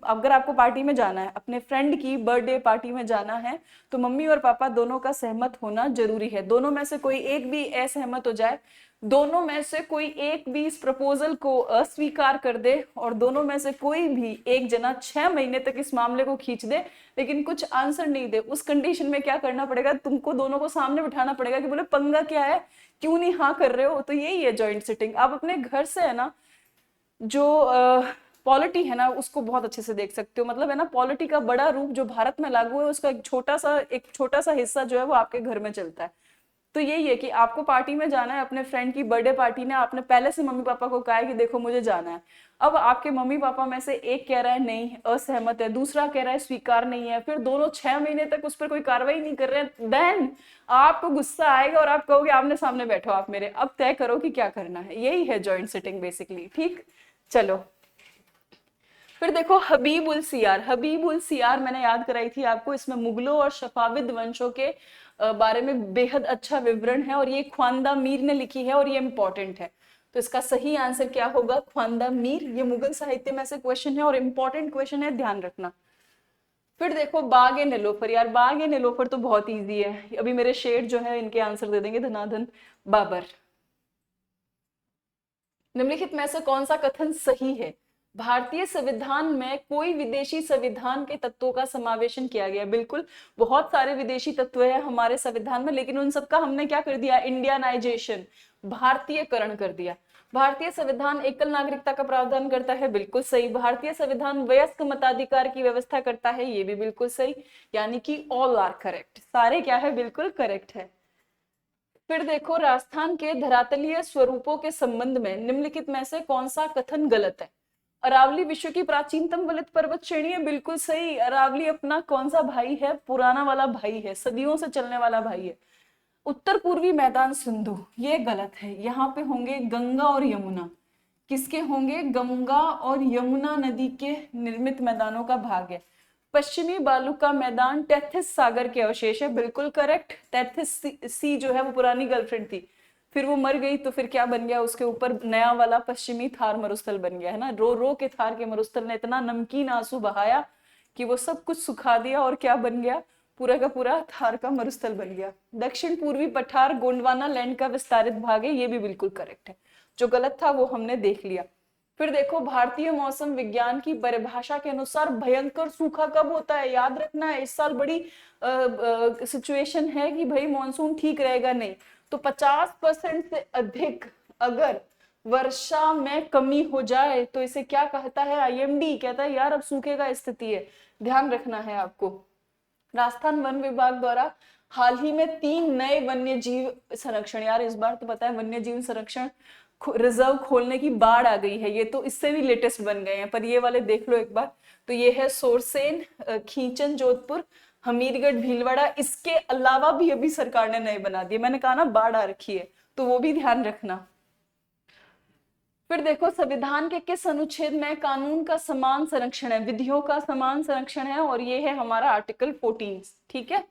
अगर आपको पार्टी में जाना है, अपने फ्रेंड की बर्थडे पार्टी में जाना है, तो मम्मी और पापा दोनों का सहमत होना जरूरी है। दोनों में से कोई एक भी असहमत हो जाए, दोनों में से कोई एक भी इस प्रपोजल को अस्वीकार कर दे और दोनों में से कोई भी एक जना 6 महीने तक इस मामले को खींच दे लेकिन कुछ आंसर नहीं दे, उस कंडीशन में क्या करना पड़ेगा, तुमको दोनों को सामने बिठाना पड़ेगा कि बोले पंगा क्या है, क्यों नहीं हाँ कर रहे हो। तो यही है जॉइंट सिटिंग। आप अपने घर से है ना जो पॉलिटी है ना उसको बहुत अच्छे से देख सकते हो। मतलब है ना, पॉलिटी का बड़ा रूप जो भारत में लागू है उसका एक छोटा सा हिस्सा जो है वो आपके घर में चलता है। तो यही है कि आपको पार्टी में जाना है, अपने फ्रेंड की बर्थडे पार्टी ने, आपने पहले से मम्मी पापा को कहा है कि देखो मुझे जाना है। अब आपके मम्मी पापा में से एक कह रहा है नहीं, असहमत है, दूसरा कह रहा है स्वीकार नहीं है, फिर दोनों 6 महीने तक उस पर कोई कार्रवाई नहीं कर रहे हैं, देन आपको गुस्सा आएगा और आप कहोगे आमने सामने बैठो आप मेरे, अब तय करो कि क्या करना है। यही है जॉइंट सिटिंग बेसिकली। ठीक, चलो फिर देखो, हबीब उल सियार। हबीब उल सियार मैंने याद कराई थी आपको, इसमें मुगलों और सफाविद वंशों के बारे में बेहद अच्छा विवरण है और ये ख्वांदा मीर ने लिखी है और ये इंपॉर्टेंट है। तो इसका सही आंसर क्या होगा, ख्वांदा मीर। ये मुगल साहित्य में से क्वेश्चन है और इंपॉर्टेंट क्वेश्चन है, ध्यान रखना। फिर देखो, बाग ए नीलोफर। यार बाग ए नीलोफर तो बहुत इजी है, अभी मेरे शेड जो है इनके आंसर दे देंगे धनाधन। बाबर। निम्नलिखित में से कौन सा कथन सही है, भारतीय संविधान में कोई विदेशी संविधान के तत्वों का समावेशन किया गया। बिल्कुल, बहुत सारे विदेशी तत्व है हमारे संविधान में, लेकिन उन सबका हमने क्या कर दिया, इंडियनाइजेशन, भारतीयकरण कर दिया। भारतीय संविधान एकल नागरिकता का प्रावधान करता है, बिल्कुल सही। भारतीय संविधान वयस्क मताधिकार की व्यवस्था करता है, ये भी बिल्कुल सही। यानी कि ऑल आर करेक्ट, सारे क्या है, बिल्कुल करेक्ट है। फिर देखो, राजस्थान के धरातलीय स्वरूपों के संबंध में निम्नलिखित में से कौन सा कथन गलत है। अरावली विश्व की प्राचीनतम वलित पर्वत श्रेणी है, बिल्कुल सही। अरावली अपना कौन सा भाई है, पुराना वाला भाई है, सदियों से चलने वाला भाई है। उत्तर पूर्वी मैदान सिंधु, ये गलत है। यहाँ पे होंगे गंगा और यमुना, किसके होंगे, गंगा और यमुना नदी के निर्मित मैदानों का भाग है। पश्चिमी बालू का मैदान टेथिस सागर के अवशेष है, बिल्कुल करेक्ट। टेथिस सी जो है वो पुरानी गर्लफ्रेंड थी, फिर वो मर गई तो फिर क्या बन गया, उसके ऊपर नया वाला पश्चिमी थार मरुस्थल बन गया है ना। रो रो के थार के मरुस्थल ने इतना नमकीन आंसू बहाया कि वो सब कुछ सुखा दिया और क्या बन गया, पूरा का पूरा थार का मरुस्थल बन गया। दक्षिण पूर्वी पठार गोंडवाना लैंड का विस्तारित भाग है, ये भी बिल्कुल करेक्ट है। जो गलत था वो हमने देख लिया। फिर देखो भारतीय मौसम विज्ञान की परिभाषा के अनुसार भयंकर सूखा कब होता है, याद रखना है। इस साल बड़ी सिचुएशन है कि भाई मॉनसून ठीक रहेगा नहीं, तो 50% से अधिक अगर वर्षा में कमी हो जाए तो इसे क्या कहता है, आईएमडी कहता है यार अब सूखे का स्थिति है, ध्यान रखना है आपको। राजस्थान वन विभाग द्वारा हाल ही में 3 नए वन्य जीव संरक्षण, यार इस बार तो पता है वन्य जीव संरक्षण रिजर्व खोलने की बाढ़ आ गई है, ये तो इससे भी लेटेस्ट बन गए हैं, पर ये वाले देख लो एक बार। तो ये है सोरसेन, खींचन जोधपुर, हमीरगढ़ भीलवाड़ा, इसके अलावा भी अभी सरकार ने नए बना दिए, मैंने कहा ना बाढ़ आ रखी है, तो वो भी ध्यान रखना। फिर देखो संविधान के किस अनुच्छेद में कानून का समान संरक्षण है, विधियों का समान संरक्षण है, और ये है हमारा आर्टिकल 14, ठीक है।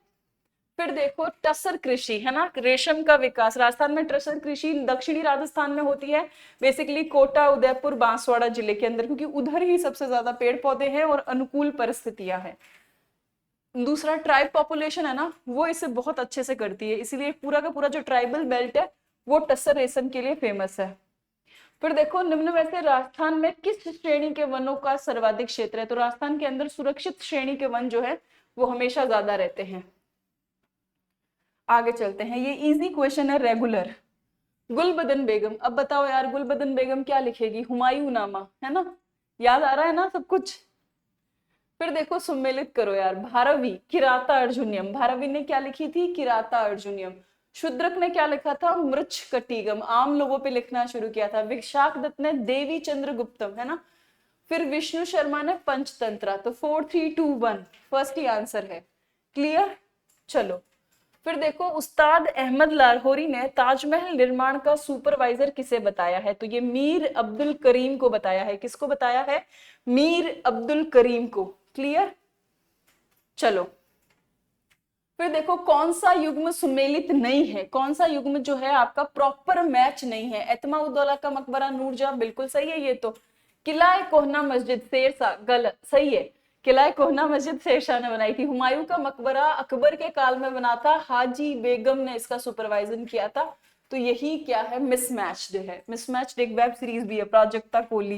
फिर देखो टसर कृषि है ना, रेशम का विकास, राजस्थान में टसर कृषि दक्षिणी राजस्थान में होती है, बेसिकली कोटा, उदयपुर, बांसवाड़ा जिले के अंदर, क्योंकि उधर ही सबसे ज्यादा पेड़ पौधे हैं और अनुकूल परिस्थितियां हैं। दूसरा ट्राइब पॉपुलेशन है ना, वो इसे बहुत अच्छे से करती है, इसीलिए पूरा का पूरा जो ट्राइबल बेल्ट है वो टसर रेशम के लिए फेमस है। फिर देखो निम्न में से राजस्थान में किस श्रेणी के वनों का सर्वाधिक क्षेत्र है, तो राजस्थान के अंदर सुरक्षित श्रेणी के वन जो है वो हमेशा ज्यादा रहते हैं। आगे चलते हैं, ये इजी क्वेश्चन है, रेगुलर। गुलबदन बेगम, अब बताओ यार गुलबदन बेगम क्या लिखेगी, हुमायूं नामा, है ना, याद आ रहा है ना सब कुछ। फिर देखो सम्मिलित करो यार, भारवी, किराता अर्जुनियम, भारवी ने क्या लिखी थी, किराता अर्जुनियम। शूद्रक ने क्या लिखा था, मृच्छकटिगम, आम लोगों पे लिखना शुरू किया था। विशाख दत्त ने देवी चंद्रगुप्तम, है ना। फिर विष्णु शर्मा ने पंचतंत्रा। तो 4 3 2 1 फर्स्ट ही आंसर है, क्लियर। चलो फिर देखो उस्ताद अहमद लाहौरी ने ताजमहल निर्माण का सुपरवाइजर किसे बताया है, तो ये मीर अब्दुल करीम को बताया है। किसको बताया है, मीर अब्दुल करीम को, क्लियर। चलो फिर देखो कौन सा युग्म सुमेलित नहीं है, कौन सा युग्म जो है आपका प्रॉपर मैच नहीं है। एतमा उद्दौला का मकबरा नूरजहां, बिल्कुल सही है ये तो। किला कोहना मस्जिद शेरशाह, गलत, सही है, किला कोहना मस्जिद शेरशाह ने बनाई थी। हुमायूं का मकबरा अकबर के काल में बना था, हाजी बेगम ने इसका सुपरवाइजन किया था। तो यही क्या है, मिसमैच्ड है। मिसमैच्ड एक वेब सीरीज भी है, प्राजक्ता कोहली,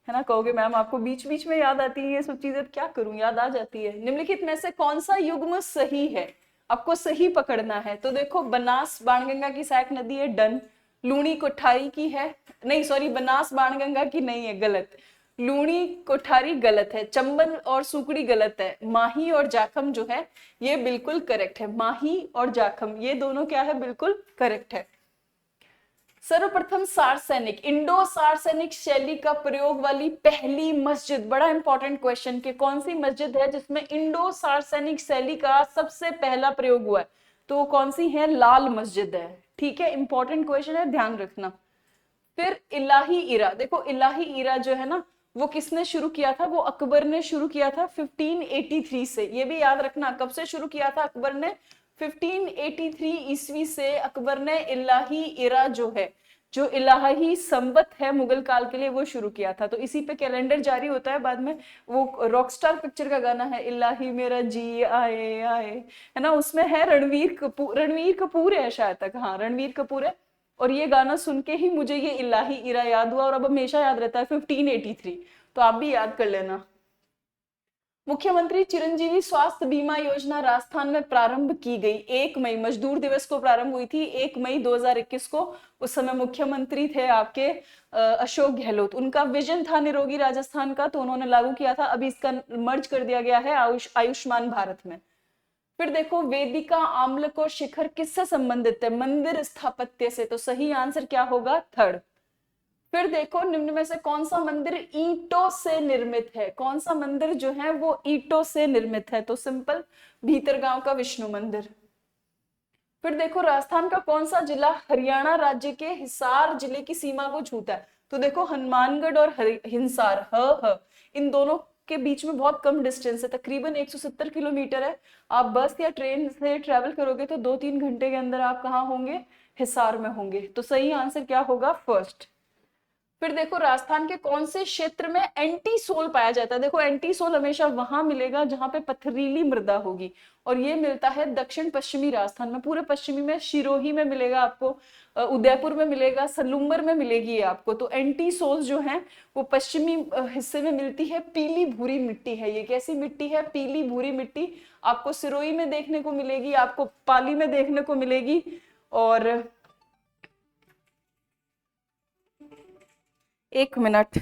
है ना। कहोगे मैम आपको बीच बीच में याद आती है ये सब चीजें, क्या करूं, याद आ जाती है। निम्नलिखित में से कौन सा युग्म सही है, आपको सही पकड़ना है। तो देखो बनास बाणगंगा की सहायक नदी है, डन। लूणी कोठारी की है, नहीं सॉरी, बनास बाणगंगा की नहीं है, गलत। लूणी कोठारी गलत है, चंबल और सुकड़ी गलत है, माही और जाखम जो है ये बिल्कुल करेक्ट है। माही और जाखम ये दोनों क्या है, बिल्कुल करेक्ट है। सर्वप्रथम सार्वसैनिक, इंडो सार्वसैनिक शैली का प्रयोग वाली पहली मस्जिद, बड़ा इंपॉर्टेंट क्वेश्चन, कि कौन सी मस्जिद है जिसमें इंडो सार्वसैनिक शैली का सबसे पहला प्रयोग हुआ है, तो वो कौन सी है, लाल मस्जिद है, ठीक है। इंपॉर्टेंट क्वेश्चन है, ध्यान रखना। फिर इलाही इरा, देखो इलाही इरा जो है ना वो किसने शुरू किया था, वो अकबर ने शुरू किया था 1583 से, ये भी याद रखना। कब से शुरू किया था अकबर ने, 1583 ईस्वी से अकबर ने इलाही इरा जो है, जो इलाही संवत है मुगल काल के लिए, वो शुरू किया था। तो इसी पे कैलेंडर जारी होता है बाद में। वो रॉकस्टार पिक्चर का गाना है, इलाही मेरा जी आए आए, है ना, उसमें है रणवीर कपूर है शायद तक, हाँ रणवीर कपूर है। और ये गाना सुन के ही मुझे ये इलाही इरा याद हुआ, और अब हमेशा याद रहता है 1583, तो आप भी याद कर लेना। मुख्यमंत्री चिरंजीवी स्वास्थ्य बीमा योजना राजस्थान में प्रारंभ की गई 1 मई, मजदूर दिवस को प्रारंभ हुई थी 1 मई 2021 को। उस समय मुख्यमंत्री थे आपके अशोक गहलोत। उनका विजन था निरोगी राजस्थान का, तो उन्होंने लागू किया था। अभी इसका मर्ज कर दिया गया है आयुष्मान भारत में। फिर देखो वेदिका आम्ल और शिखर किससे संबंधित है, मंदिर स्थापत्य से, तो सही आंसर क्या होगा, थर्ड। फिर देखो निम्न में से कौन सा मंदिर ईंटों से निर्मित है, कौन सा मंदिर जो है वो ईंटों से निर्मित है, तो सिंपल भीतरगांव का विष्णु मंदिर। फिर देखो राजस्थान का कौन सा जिला हरियाणा राज्य के हिसार जिले की सीमा को छूता है, तो देखो हनुमानगढ़ और हिसार, इन दोनों के बीच में बहुत कम डिस्टेंस है, तकरीबन 170 किलोमीटर है। आप बस या ट्रेन से ट्रेवल करोगे तो 2-3 घंटे के अंदर आप कहाँ होंगे, हिसार में होंगे। तो सही आंसर क्या होगा, फर्स्ट। फिर देखो राजस्थान के कौन से क्षेत्र में एंटी सोल पाया जाता है। देखो एंटी सोल हमेशा वहां मिलेगा जहां पे पथरीली मृदा होगी, और ये मिलता है दक्षिण पश्चिमी राजस्थान में। पूरे पश्चिमी में सिरोही में मिलेगा आपको, उदयपुर में मिलेगा, सलूम्बर में मिलेगी ये आपको। तो एंटी सोल जो है वो पश्चिमी हिस्से में मिलती है। पीली भूरी मिट्टी है ये। कैसी मिट्टी है? पीली भूरी मिट्टी। आपको सिरोही में देखने को मिलेगी, आपको पाली में देखने को मिलेगी। और एक मिनट,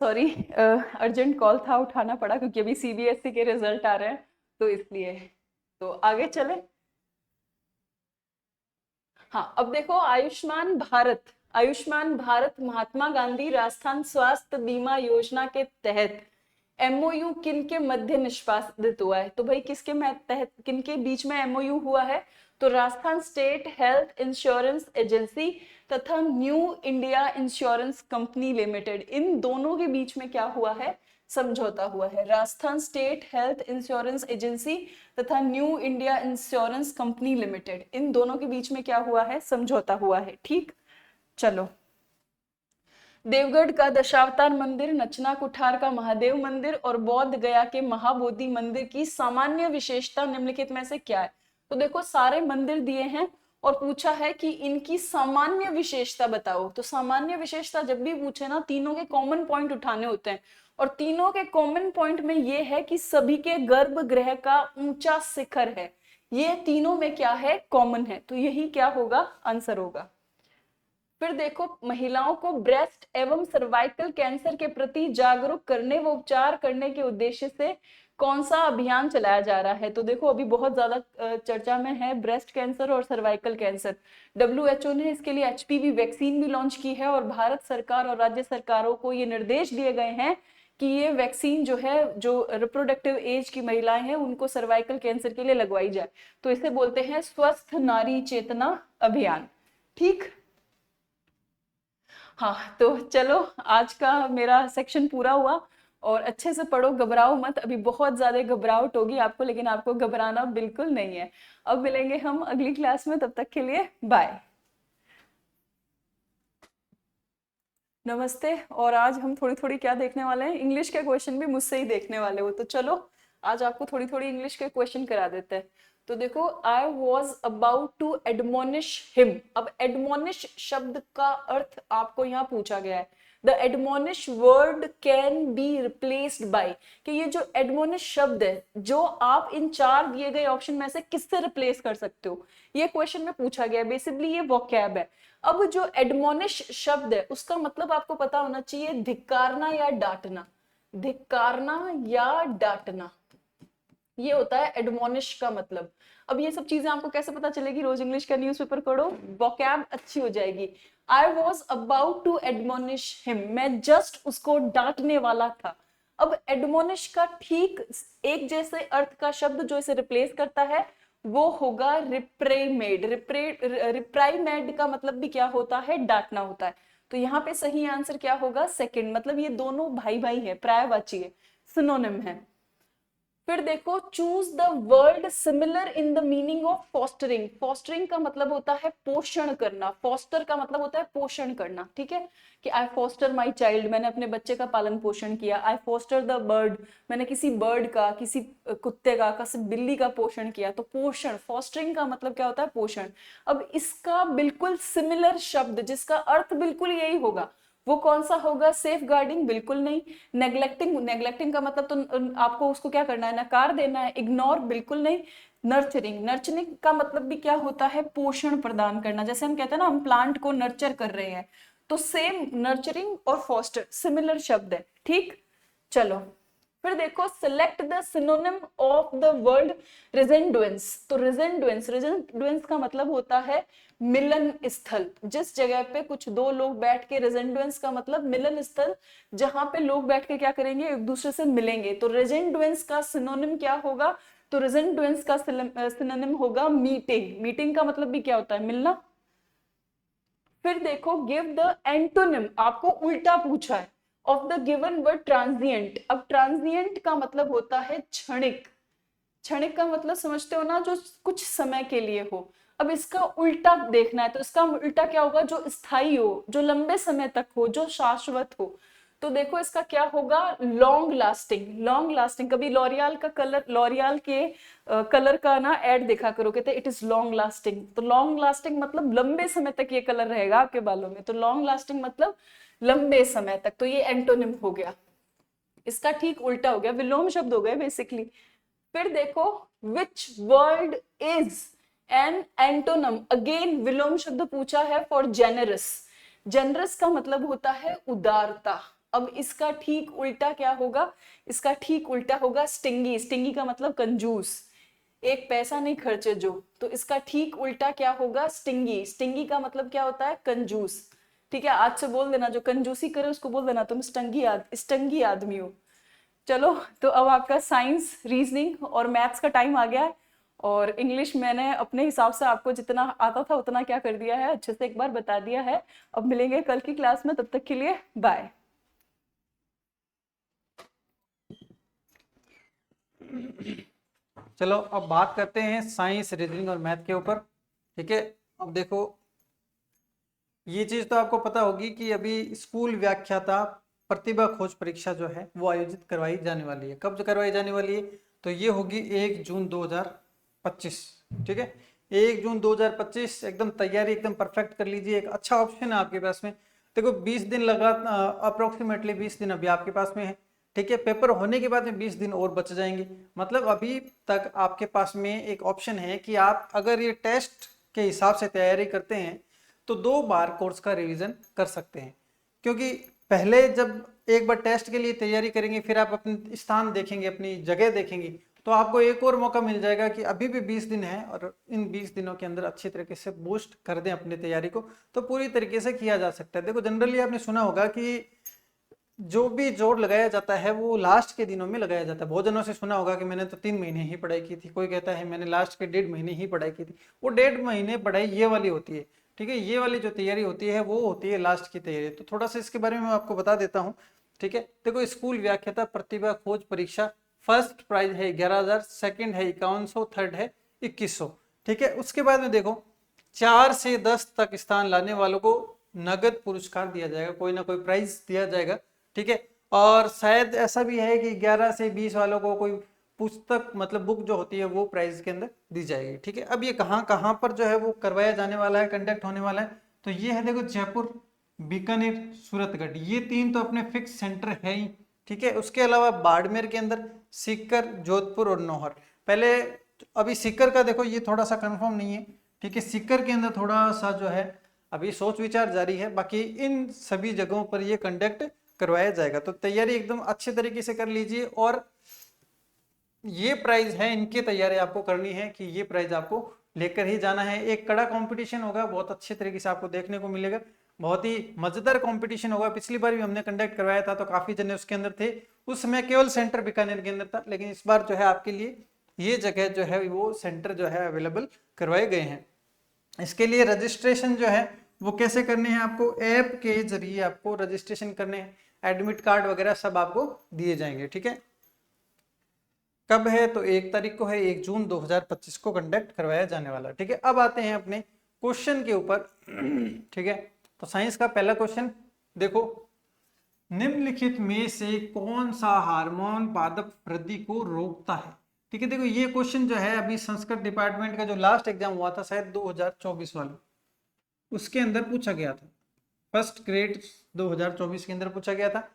सॉरी, अर्जेंट कॉल था, उठाना पड़ा क्योंकि अभी सीबीएसई के रिजल्ट आ रहे हैं, तो इसलिए। तो आगे चले। हाँ, अब देखो आयुष्मान भारत। आयुष्मान भारत महात्मा गांधी राजस्थान स्वास्थ्य बीमा योजना के तहत एमओयू किन के मध्य निष्पादित हुआ है? तो भाई किसके तहत, किन के बीच में एमओयू हुआ है? तो Rajasthan state health insurance agency तथा New India insurance company limited, इन दोनों के बीच में क्या हुआ है? समझौता हुआ है। Rajasthan state health insurance agency तथा New India insurance company limited, इन दोनों के बीच में क्या हुआ है? समझौता हुआ है। ठीक, चलो। देवगढ़ का दशावतार मंदिर, नचना कुठार का महादेव मंदिर और बौद्ध गया के महाबोधि मंदिर की सामान्य विशेषता निम्नलिखित में से क्या है? तो देखो सारे मंदिर दिए हैं और पूछा है कि इनकी सामान्य विशेषता बताओ। तो सामान्य विशेषता जब भी पूछे ना, तीनों के कॉमन पॉइंट उठाने होते हैं, और तीनों के कॉमन पॉइंट में ये है कि सभी के गर्भगृह का ऊंचा शिखर है। ये तीनों में क्या है? कॉमन है। तो यही क्या होगा? आंसर होगा। फिर देखो महिलाओं को ब्रेस्ट एवं सर्वाइकल कैंसर के प्रति जागरूक करने व उपचार करने के उद्देश्य से कौन सा अभियान चलाया जा रहा है? तो देखो अभी बहुत ज्यादा चर्चा में है ब्रेस्ट कैंसर और सर्वाइकल कैंसर। डब्ल्यूएचओ ने इसके लिए एचपीवी वैक्सीन भी लॉन्च की है, और भारत सरकार और राज्य सरकारों को ये निर्देश दिए गए हैं कि ये वैक्सीन जो है, जो रिप्रोडक्टिव एज की महिलाएं हैं उनको सर्वाइकल कैंसर के लिए लगवाई जाए। तो इसे बोलते हैं स्वस्थ नारी चेतना अभियान। ठीक, हाँ। तो चलो आज का मेरा सेक्शन पूरा हुआ, और अच्छे से पढ़ो, घबराओ मत। अभी बहुत ज्यादा घबराहट होगी आपको, लेकिन आपको घबराना बिल्कुल नहीं है। अब मिलेंगे हम अगली क्लास में, तब तक के लिए बाय। नमस्ते। और आज हम थोड़ी थोड़ी क्या देखने वाले हैं? इंग्लिश के क्वेश्चन भी मुझसे ही देखने वाले हो, तो चलो आज आपको थोड़ी थोड़ी इंग्लिश के क्वेश्चन करा देते हैं। तो देखो, I was about to admonish him. अब एडमोनिश शब्द का अर्थ आपको यहाँ पूछा गया है। The admonish word can be replaced by, कि ये जो एडमोनिश शब्द है, जो आप इन चार दिए गए ऑप्शन में से किससे रिप्लेस कर सकते हो, ये क्वेश्चन में पूछा गया है। बेसिकली ये वोकैब है। अब जो एडमोनिश शब्द है उसका मतलब आपको पता होना चाहिए, धिक्कारना या डांटना। धिक्कारना या डांटना, ये होता है एडमोनिश का मतलब। अब ये सब चीजें आपको कैसे पता चलेगी? रोज इंग्लिश का न्यूज़पेपर पढ़ो, वोकैब अच्छी हो जाएगी। I was about to admonish him, मैं जस्ट उसको डांटने वाला था। अब एडमोनिश का ठीक एक जैसे अर्थ का शब्द जो इसे रिप्लेस करता है वो होगा रिप्रेमेड। रिप्राइमेड का मतलब भी क्या होता है? डांटना होता है। तो यहाँ पे सही आंसर क्या होगा? सेकंड। मतलब ये दोनों भाई भाई है, पर्यायवाची है, सिनोनिम है। फिर देखो, choose the word similar in the meaning of fostering. Fostering का मतलब होता है पोषण करना, फॉस्टर का मतलब होता है पोषण करना। ठीक है, कि आई फॉस्टर माई चाइल्ड, मैंने अपने बच्चे का पालन पोषण किया। आई फॉस्टर द बर्ड, मैंने किसी बर्ड का, किसी कुत्ते का, किसी बिल्ली का पोषण किया। तो पोषण, फॉस्टरिंग का मतलब क्या होता है? पोषण। अब इसका बिल्कुल सिमिलर शब्द जिसका अर्थ बिल्कुल यही होगा, वो कौन सा होगा? सेफ गार्डिंग बिल्कुल नहीं। नेग्लेक्टिंग, नेग्लेक्टिंग का मतलब तो आपको उसको क्या करना है? नकार देना है। इग्नोर बिल्कुल नहीं। नर्चरिंग, नर्चरिंग का मतलब भी क्या होता है? पोषण प्रदान करना। जैसे हम कहते हैं ना, हम प्लांट को नर्चर कर रहे हैं, तो सेम नर्चरिंग और फॉस्टर सिमिलर शब्द है। ठीक, चलो फिर देखो select the synonym of the word रिजेंडुएंस। तो रिजेंडुएंस का मतलब होता है मिलन स्थल। जिस जगह पे कुछ दो लोग बैठ के, रिजेंडुएंस का मतलब मिलन स्थल, जहां पे लोग बैठ के क्या करेंगे, एक दूसरे से मिलेंगे। तो रिजेंडुएंस का सिनोनिम क्या होगा? तो रिजेंडुएंस का सिनोनिम होगा मीटिंग। मीटिंग का मतलब भी क्या होता है? मिलना। फिर देखो गिव द एंटोनिम, आपको उल्टा पूछा है, of the given word transient. अब ट्रांजिएंट का मतलब होता है क्षणिक। क्षणिक का मतलब समझते हो ना, जो कुछ समय के लिए हो। अब इसका उल्टा देखना है, तो इसका उल्टा क्या होगा? जो स्थायी हो, जो लंबे समय तक हो, जो शाश्वत हो। तो देखो इसका क्या होगा? Long lasting. लॉन्ग लास्टिंग, कभी लॉरियल का कलर, लॉरियल के कलर का ना एड देखा करो, कहते इट इज लॉन्ग लास्टिंग। तो लॉन्ग लास्टिंग मतलब लंबे समय तक ये कलर रहेगा आपके बालों में। तो लॉन्ग लास्टिंग मतलब लंबे समय तक। तो ये एंटोनिम हो गया, इसका ठीक उल्टा हो गया, विलोम शब्द हो गए बेसिकली। फिर देखो which word is an antonym. Again विलोम शब्द पूछा है फॉर जेनरस। जेनरस का मतलब होता है उदारता। अब इसका ठीक उल्टा क्या होगा? इसका ठीक उल्टा होगा स्टिंगी। स्टिंगी का मतलब कंजूस, एक पैसा नहीं खर्चे जो। तो इसका ठीक उल्टा क्या होगा? स्टिंगी। स्टिंगी का मतलब क्या होता है? कंजूस। ठीक है, आज से बोल देना, जो कंजूसी करे उसको बोल देना तुम स्टंगी आदमी हो। चलो, तो अब आपका साइंस, रीजनिंग और मैथ्स का टाइम आ गया है। और इंग्लिश मैंने अपने हिसाब से आपको जितना आता था उतना क्या कर दिया है, अच्छे से एक बार बता दिया है। अब मिलेंगे कल की क्लास में, तब तक के लिए बाय। चलो अब बात करते हैं साइंस, रीजनिंग और मैथ के ऊपर। ठीक है, अब देखो ये चीज तो आपको पता होगी कि अभी स्कूल व्याख्याता प्रतिभा खोज परीक्षा जो है वो आयोजित करवाई जाने वाली है। कब करवाई जाने वाली है? तो ये होगी 1 जून 2025। ठीक है, 1 जून 2025। एकदम तैयारी एकदम परफेक्ट कर लीजिए। एक अच्छा ऑप्शन है आपके पास में। देखो 20 दिन लगा, अप्रोक्सीमेटली 20 दिन अभी आपके पास में है। ठीक है, पेपर होने के बाद में 20 दिन और बच जाएंगे। मतलब अभी तक आपके पास में एक ऑप्शन है कि आप अगर ये टेस्ट के हिसाब से तैयारी करते हैं तो 2 बार कोर्स का रिवीजन कर सकते हैं। क्योंकि पहले जब एक बार टेस्ट के लिए तैयारी करेंगे, फिर आप अपने स्थान देखेंगे, अपनी जगह देखेंगे, तो आपको एक और मौका मिल जाएगा कि अभी भी 20 दिन है और इन 20 दिनों के अंदर अच्छी तरीके से बूस्ट कर दें अपनी तैयारी को, तो पूरी तरीके से किया जा सकता है। देखो जनरली आपने सुना होगा कि जो भी जोर लगाया जाता है वो लास्ट के दिनों में लगाया जाता है। बहुत जनों से सुना होगा कि मैंने तो 3 महीने ही पढ़ाई की थी, कोई कहता है मैंने लास्ट के 1.5 महीने ही पढ़ाई की थी। वो 1.5 महीने पढ़ाई ये वाली होती है। ठीक है, ये वाली जो तैयारी होती है वो होती है लास्ट की तैयारी। तो थोड़ा सा इसके बारे में मैं आपको बता देता हूँ। ठीक है, देखो स्कूल व्याख्याता प्रतिभा खोज परीक्षा, फर्स्ट प्राइज है 11,000, सेकंड है 5100, थर्ड है 2100। ठीक है, उसके बाद में देखो 4 से 10 तक स्थान लाने वालों को नगद पुरस्कार दिया जाएगा, कोई ना कोई प्राइज दिया जाएगा। ठीक है, और शायद ऐसा भी है कि 11 से 20 वालों को कोई पुस्तक मतलब बुक जो होती है वो प्राइज के अंदर दी जाएगी। ठीक है, अब ये कहाँ कहाँ पर जो है वो करवाया जाने वाला है, कंडक्ट होने वाला है? तो ये है देखो जयपुर, बीकानेर, सूरतगढ़, ये 3 तो अपने फिक्स सेंटर है ही। ठीक है, उसके अलावा बाड़मेर के अंदर, सीकर, जोधपुर और नौहर। पहले अभी सीकर का देखो ये थोड़ा सा कंफर्म नहीं है। ठीक है, सीकर के अंदर थोड़ा सा जो है अभी सोच विचार जारी है। बाकी इन सभी जगहों पर ये कंडक्ट करवाया जाएगा। तो तैयारी एकदम अच्छे तरीके से कर लीजिए। और ये प्राइज है, इनकी तैयारी आपको करनी है कि ये प्राइज आपको लेकर ही जाना है। एक कड़ा कंपटीशन होगा, बहुत अच्छे तरीके से आपको देखने को मिलेगा। बहुत ही मजेदार कंपटीशन होगा। पिछली बार भी हमने कंडक्ट करवाया था तो काफी जने उसके अंदर थे। उस समय केवल सेंटर बीकानेर के अंदर था, लेकिन इस बार जो है आपके लिए ये जगह जो है वो सेंटर जो है अवेलेबल करवाए गए हैं। इसके लिए रजिस्ट्रेशन जो है वो कैसे करने हैं? आपको ऐप के जरिए आपको रजिस्ट्रेशन करने हैं। एडमिट कार्ड वगैरह सब आपको दिए जाएंगे। ठीक है, कब है? तो 1 तारीख को है, 1 जून 2025 को कंडक्ट करवाया जाने वाला। ठीक है, अब आते हैं अपने क्वेश्चन के ऊपर। ठीक है, तो साइंस का पहला क्वेश्चन देखो, निम्नलिखित में से कौन सा हार्मोन पादप वृद्धि को रोकता है? ठीक है, देखो ये क्वेश्चन जो है अभी संस्कृत डिपार्टमेंट का जो लास्ट एग्जाम हुआ था शायद 2024 वाला, उसके अंदर पूछा गया था। फर्स्ट ग्रेड 2024 के अंदर पूछा गया था।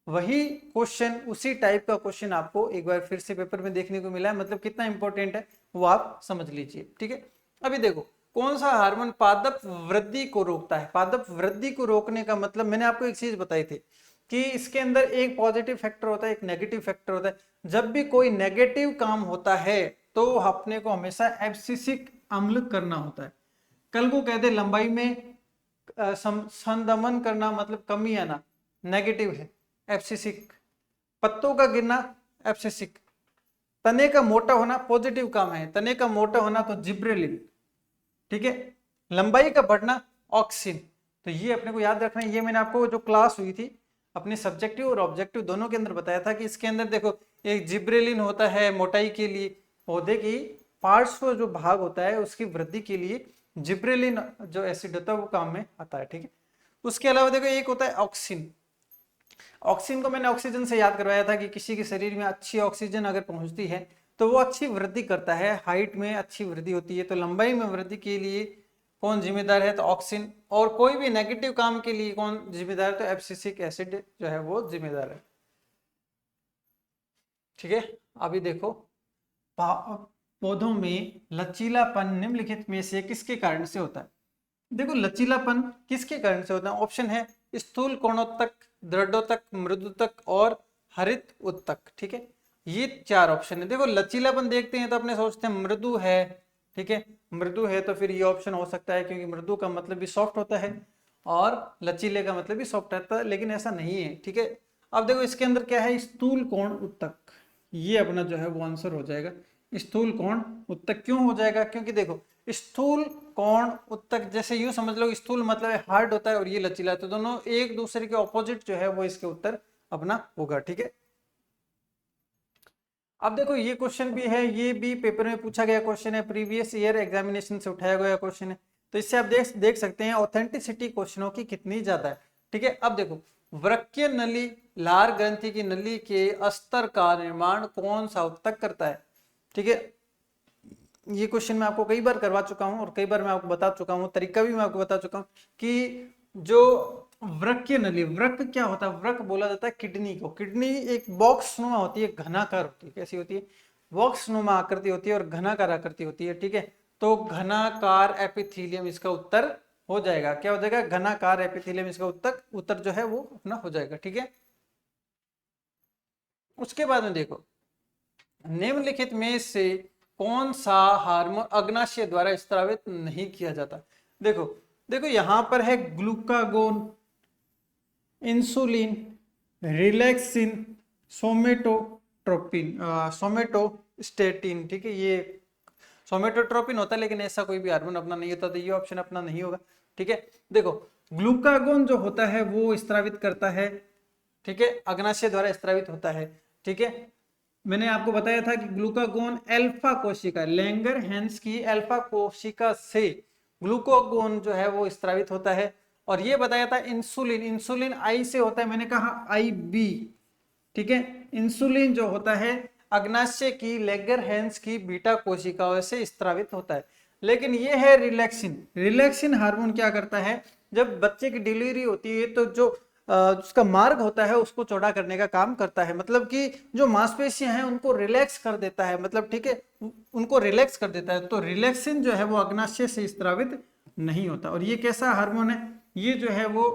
वही क्वेश्चन, उसी टाइप का क्वेश्चन आपको एक बार फिर से पेपर में देखने को मिला है। मतलब कितना इंपॉर्टेंट है वो आप समझ लीजिए। ठीक है, अभी देखो कौन सा हार्मोन पादप वृद्धि को रोकता है? पादप वृद्धि को रोकने का मतलब मैंने आपको एक चीज बताई थी कि इसके अंदर एक पॉजिटिव फैक्टर होता है, एक नेगेटिव फैक्टर होता है। जब भी कोई नेगेटिव काम होता है तो अपने को हमेशा एब्सिसिक अम्ल करना होता है। कल को कहते लंबाई में संदमन करना मतलब कमी आना, नेगेटिव है एब्सिसिक। पत्तों का गिरना एब्सिसिक। तने का मोटा होना पॉजिटिव काम है, तने का मोटा होना तो जिब्रेलिन, ठीक है। लंबाई का बढ़ना ऑक्सिन। तो ये अपने को याद रखना है। ये मैंने आपको जो क्लास हुई थी अपने सब्जेक्टिव और ऑब्जेक्टिव दोनों के अंदर बताया था कि इसके अंदर देखो एक जिब्रेलिन होता है मोटाई के लिए, पौधे की पार्श्व जो भाग होता है उसकी वृद्धि के लिए जिब्रेलिन जो एसिड होता है वो काम में आता है, ठीक है। उसके अलावा देखो एक होता है ऑक्सिन। ऑक्सीजन को मैंने ऑक्सीजन से याद करवाया था कि किसी के शरीर में अच्छी ऑक्सीजन अगर पहुंचती है तो वो अच्छी वृद्धि करता है, हाइट में अच्छी वृद्धि होती है। तो लंबाई में वृद्धि के लिए कौन जिम्मेदार है, तो ऑक्सीजन। और कोई भी नेगेटिव काम के लिए कौन जिम्मेदार है, तो एब्सिसिक एसिड जो है वो जिम्मेदार है, ठीक है। अभी देखो पौधों में लचीलापन निम्नलिखित में से किसके कारण से होता है। देखो लचीलापन किसके कारण से होता है, ऑप्शन है स्थूल कोणोत्तक, दृढ़ोत्तक, मृदुतक और हरित उत्तक, ठीक है। ये चार ऑप्शन है। देखो लचीलापन देखते हैं तो अपने सोचते हैं मृदु है, ठीक है। मृदु है तो फिर ये ऑप्शन हो सकता है क्योंकि मृदु का मतलब भी सॉफ्ट होता है और लचीले का मतलब भी सॉफ्ट होता है, लेकिन ऐसा नहीं है, ठीक है। अब देखो इसके अंदर क्या है, स्थूल कोण उत्तक, ये अपना जो है वो आंसर हो जाएगा। स्थूल कोण उत्तक क्यों हो जाएगा, क्योंकि देखो स्थूल कोण उत्तक जैसे यूं समझ लो, स्थूल मतलब हार्ड होता है और ये लचीला, तो दोनों एक दूसरे के ऑपोजिट जो है वो इसके उत्तर अपना होगा, ठीक है। अब देखो ये क्वेश्चन भी है, ये भी पेपर में पूछा गया क्वेश्चन है, प्रीवियस ईयर एग्जामिनेशन से उठाया गया क्वेश्चन है। तो इससे आप देख सकते हैं ऑथेंटिसिटी क्वेश्चनों की कितनी ज्यादा है, ठीक है। अब देखो वृक्कीय नली लार ग्रंथि की नली के अस्तर का निर्माण कौन सा उत्तक करता है, ठीक है। ये क्वेश्चन मैं आपको कई बार करवा चुका हूं और कई बार मैं आपको बता चुका हूं, तरीका भी मैं आपको बता चुका हूं कि जो वृक्कीय नली, वृक क्या होता है, वृक बोला जाता है किडनी को। किडनी एक बॉक्स नुमा होती है, घनाकार होती है। कैसी होती है, बॉक्स नुमा आकृति होती है और घनाकार आकृति होती है, ठीक है। तो घनाकार एपिथेलियम इसका उत्तर हो जाएगा। क्या हो जाएगा, घनाकार एपिथेलियम इसका उत्तर जो है वो अपना हो जाएगा, ठीक है। उसके बाद में देखो निम्नलिखित में से कौन सा हार्मोन अग्नाशय द्वारा स्रावित नहीं किया जाता। देखो देखो यहां पर है glucagon, insulin, relaxin, somatotropin, somatostatin, ठीक है। ये सोमेटोट्रोपिन होता है लेकिन ऐसा कोई भी हार्मोन अपना नहीं होता, तो ये ऑप्शन अपना नहीं होगा, ठीक है। देखो ग्लूकागोन जो होता है वो स्रावित करता है, ठीक है, अग्नाशय द्वारा स्रावित होता है, ठीक है। मैंने आपको बताया था कि ग्लूकागोन अल्फा कोशिका, लैंगरहैंस की अल्फा कोशिका से ग्लूकागोन जो है वो स्रावित होता है। और ये बताया था इंसुलिन, इंसुलिन आई से होता है, मैंने कहा आई बी, ठीक है। इंसुलिन जो होता है अग्नाशय की लैंगरहैंस की बीटा कोशिकाओं से स्रावित होता है। लेकिन ये है रिलैक्सिन, रिलैक्सिन हार्मोन क्या करता है, जब बच्चे की डिलीवरी होती है तो जो उसका मार्ग होता है उसको चौड़ा करने का काम करता है, मतलब कि जो मांसपेशियां हैं उनको रिलैक्स कर देता है, मतलब ठीक है, उनको रिलैक्स कर देता है। तो रिलैक्सिन जो है वो अग्नाशय से स्रावित नहीं होता। और ये कैसा हार्मोन है, ये जो है वो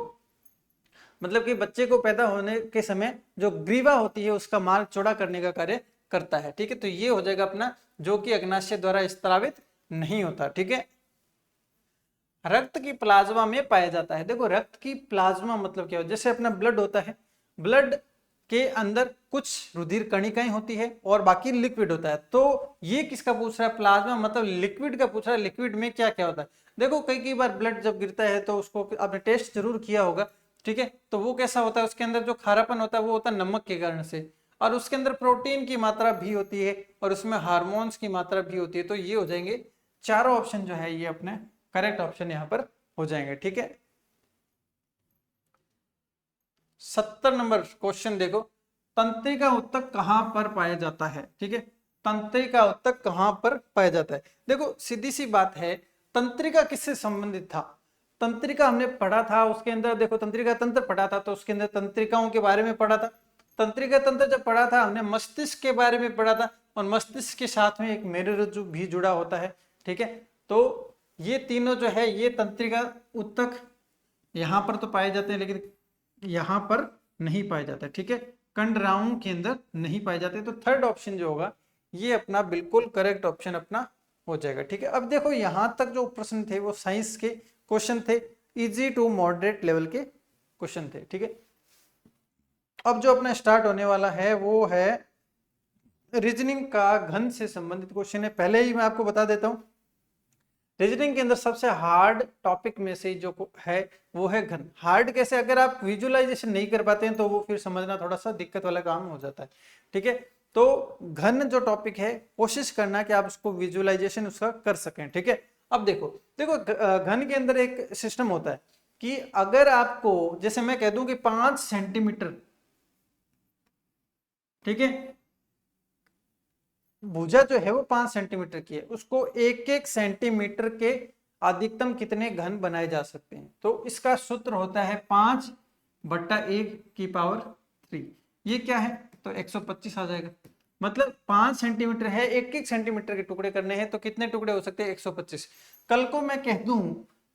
मतलब कि बच्चे को पैदा होने के समय जो ग्रीवा होती है उसका मार्ग चौड़ा करने का कार्य करता है, ठीक है। तो ये हो जाएगा अपना जो कि अग्नाशय द्वारा स्रावित नहीं होता, ठीक है। रक्त की प्लाज्मा में पाया जाता है। देखो रक्त की प्लाज्मा मतलब क्या हो, जैसे अपना ब्लड होता है, ब्लड के अंदर कुछ रुधिर कणिकाएं होती है और बाकी लिक्विड होता है। तो ये किसका पूछ रहा है, प्लाज्मा मतलब लिक्विड का पूछ रहा है। लिक्विड में क्या क्या होता है, देखो कई बार ब्लड जब गिरता है तो उसको आपने टेस्ट जरूर किया होगा, ठीक है। तो वो कैसा होता है, उसके अंदर जो खारापन होता है वो होता है नमक के कारण से, और उसके अंदर प्रोटीन की मात्रा भी होती है और उसमें हार्मोन्स की मात्रा भी होती है। तो ये हो जाएंगे चारों ऑप्शन जो है ये अपने करेक्ट ऑप्शन यहाँ पर हो जाएंगे, ठीक है। 70 नंबर क्वेश्चन देखो, तंत्रिका उत्तक कहां पर पाया जाता है, ठीक है। तंत्रिका उत्तक कहां पर पाया जाता है, देखो सीधी सी बात है, तंत्रिका किससे संबंधित था, तंत्रिका हमने पढ़ा था, उसके अंदर देखो तंत्रिका तंत्र पढ़ा था तो उसके अंदर तंत्रिकाओं के बारे में पढ़ा था। तंत्रिका तंत्र जब पढ़ा था हमने मस्तिष्क के बारे में पढ़ा था, और मस्तिष्क के साथ में एक मेरुरज्जु भी जुड़ा होता है, ठीक है। तो ये तीनों जो है ये तंत्रिका उत्तक यहाँ पर तो पाए जाते हैं लेकिन यहाँ पर नहीं पाए जाते, ठीक है, कंडराओं के अंदर नहीं पाए जाते। तो थर्ड ऑप्शन जो होगा ये अपना बिल्कुल करेक्ट ऑप्शन अपना हो जाएगा, ठीक है। अब देखो यहां तक जो प्रश्न थे वो साइंस के क्वेश्चन थे, इजी टू मॉडरेट लेवल के क्वेश्चन थे, ठीक है। अब जो अपना स्टार्ट होने वाला है वो है रीजनिंग का घन से संबंधित क्वेश्चन है। पहले ही मैं आपको बता देता हूं, रीजनिंग के अंदर सबसे हार्ड टॉपिक में से जो है वो है घन। हार्ड कैसे, अगर आप विजुअलाइजेशन नहीं कर पाते हैं तो वो फिर समझना थोड़ा सा दिक्कत वाला काम हो जाता है, ठीक है। तो घन जो टॉपिक है कोशिश करना कि आप उसको विजुअलाइजेशन उसका कर सकें, ठीक है। अब देखो देखो घन के अंदर एक सिस्टम होता है कि अगर आपको, जैसे मैं कह दूं कि 5 सेंटीमीटर, ठीक है, भुजा जो है वो 5 सेंटीमीटर की है, उसको एक एक सेंटीमीटर के अधिकतम कितने घन बनाए जा सकते हैं। तो इसका सूत्र होता है 5/1 की पावर 3। ये क्या है, तो 125 आ जाएगा। मतलब 5 सेंटीमीटर है, एक एक सेंटीमीटर के टुकड़े करने हैं, तो कितने टुकड़े हो सकते हैं, 125। कल को मैं कह दूं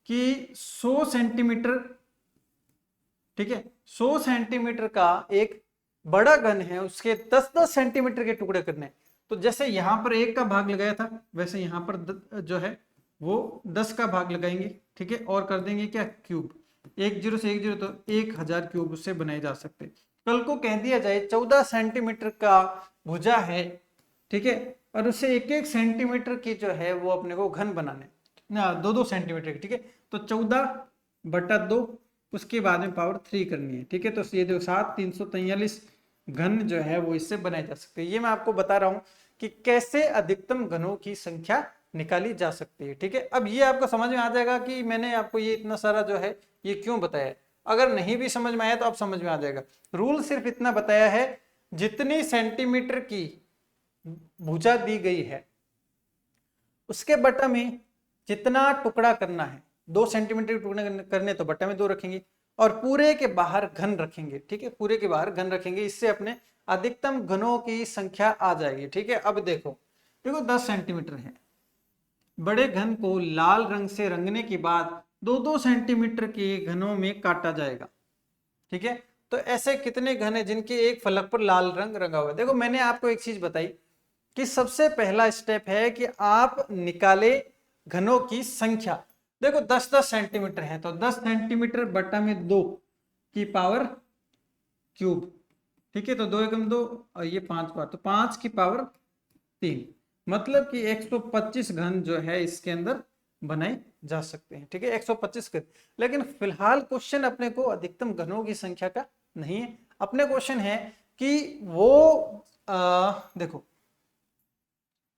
कि 100 सेंटीमीटर, ठीक है, 100 सेंटीमीटर का एक बड़ा घन है, उसके 10-10 सेंटीमीटर के टुकड़े करने, तो जैसे यहां पर 1 का भाग लगाया था वैसे यहां पर जो है वो 10 का भाग लगाएंगे, ठीक है, और कर देंगे क्या, क्यूब। 10 से 10 तो 1000 क्यूब उससे बनाए जा सकते। कल को कह दिया जाए 14 सेंटीमीटर का भुजा है, ठीक है, और उससे एक एक सेंटीमीटर की जो है वो अपने को घन बनाने ना, 2-2 सेंटीमीटर की, ठीक है, तो 14/2, उसके बाद में पावर 3 करनी है, ठीक है। तो ये जो 7/343 घन जो है वो इससे बनाए जा सकते हैं। ये मैं आपको बता रहा हूं कि कैसे अधिकतम घनों की संख्या निकाली जा सकती है, ठीक है। अब ये आपको समझ में आ जाएगा कि मैंने आपको ये इतना सारा जो है ये क्यों बताया है। अगर नहीं भी समझ में आया तो आप समझ में आ जाएगा। रूल सिर्फ इतना बताया है, जितनी सेंटीमीटर की भुजा दी गई है उसके बटा में जितना टुकड़ा करना है, 2 सेंटीमीटर के टुकड़े करने तो बटा में 2 रखेंगे, और पूरे के बाहर घन रखेंगे, ठीक है, पूरे के बाहर घन रखेंगे। इससे अपने अधिकतम घनों की संख्या आ जाएगी, ठीक है। अब देखो देखो 10 सेंटीमीटर है, बड़े घन को लाल रंग से रंगने के बाद 2-2 सेंटीमीटर के घनों में काटा जाएगा, ठीक है। तो ऐसे कितने घन है जिनके एक फलक पर लाल रंग रंगा हुआ है। देखो मैंने आपको एक चीज बताई कि सबसे पहला स्टेप है कि आप निकाले घनों की संख्या। देखो 10-10 सेंटीमीटर है, तो 10 सेंटीमीटर बटा में 2 की पावर क्यूब, ठीक है, तो 2 एकम 2 और ये 5 बार, तो 5 की पावर 3, मतलब कि 125 घन जो है इसके अंदर बनाए जा सकते हैं, ठीक है, 125 घन। लेकिन फिलहाल क्वेश्चन अपने को अधिकतम घनों की संख्या का नहीं है, अपने क्वेश्चन है कि वो देखो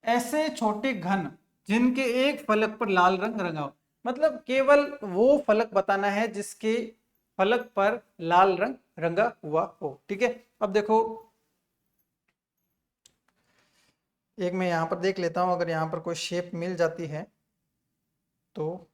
ऐसे छोटे घन जिनके एक फलक पर लाल रंग रंगा हो, मतलब केवल वो फलक बताना है जिसके फलक पर लाल रंग रंगा हुआ हो, ठीक है। अब देखो एक मैं यहां पर देख लेता हूं, अगर यहां पर कोई शेप मिल जाती है तो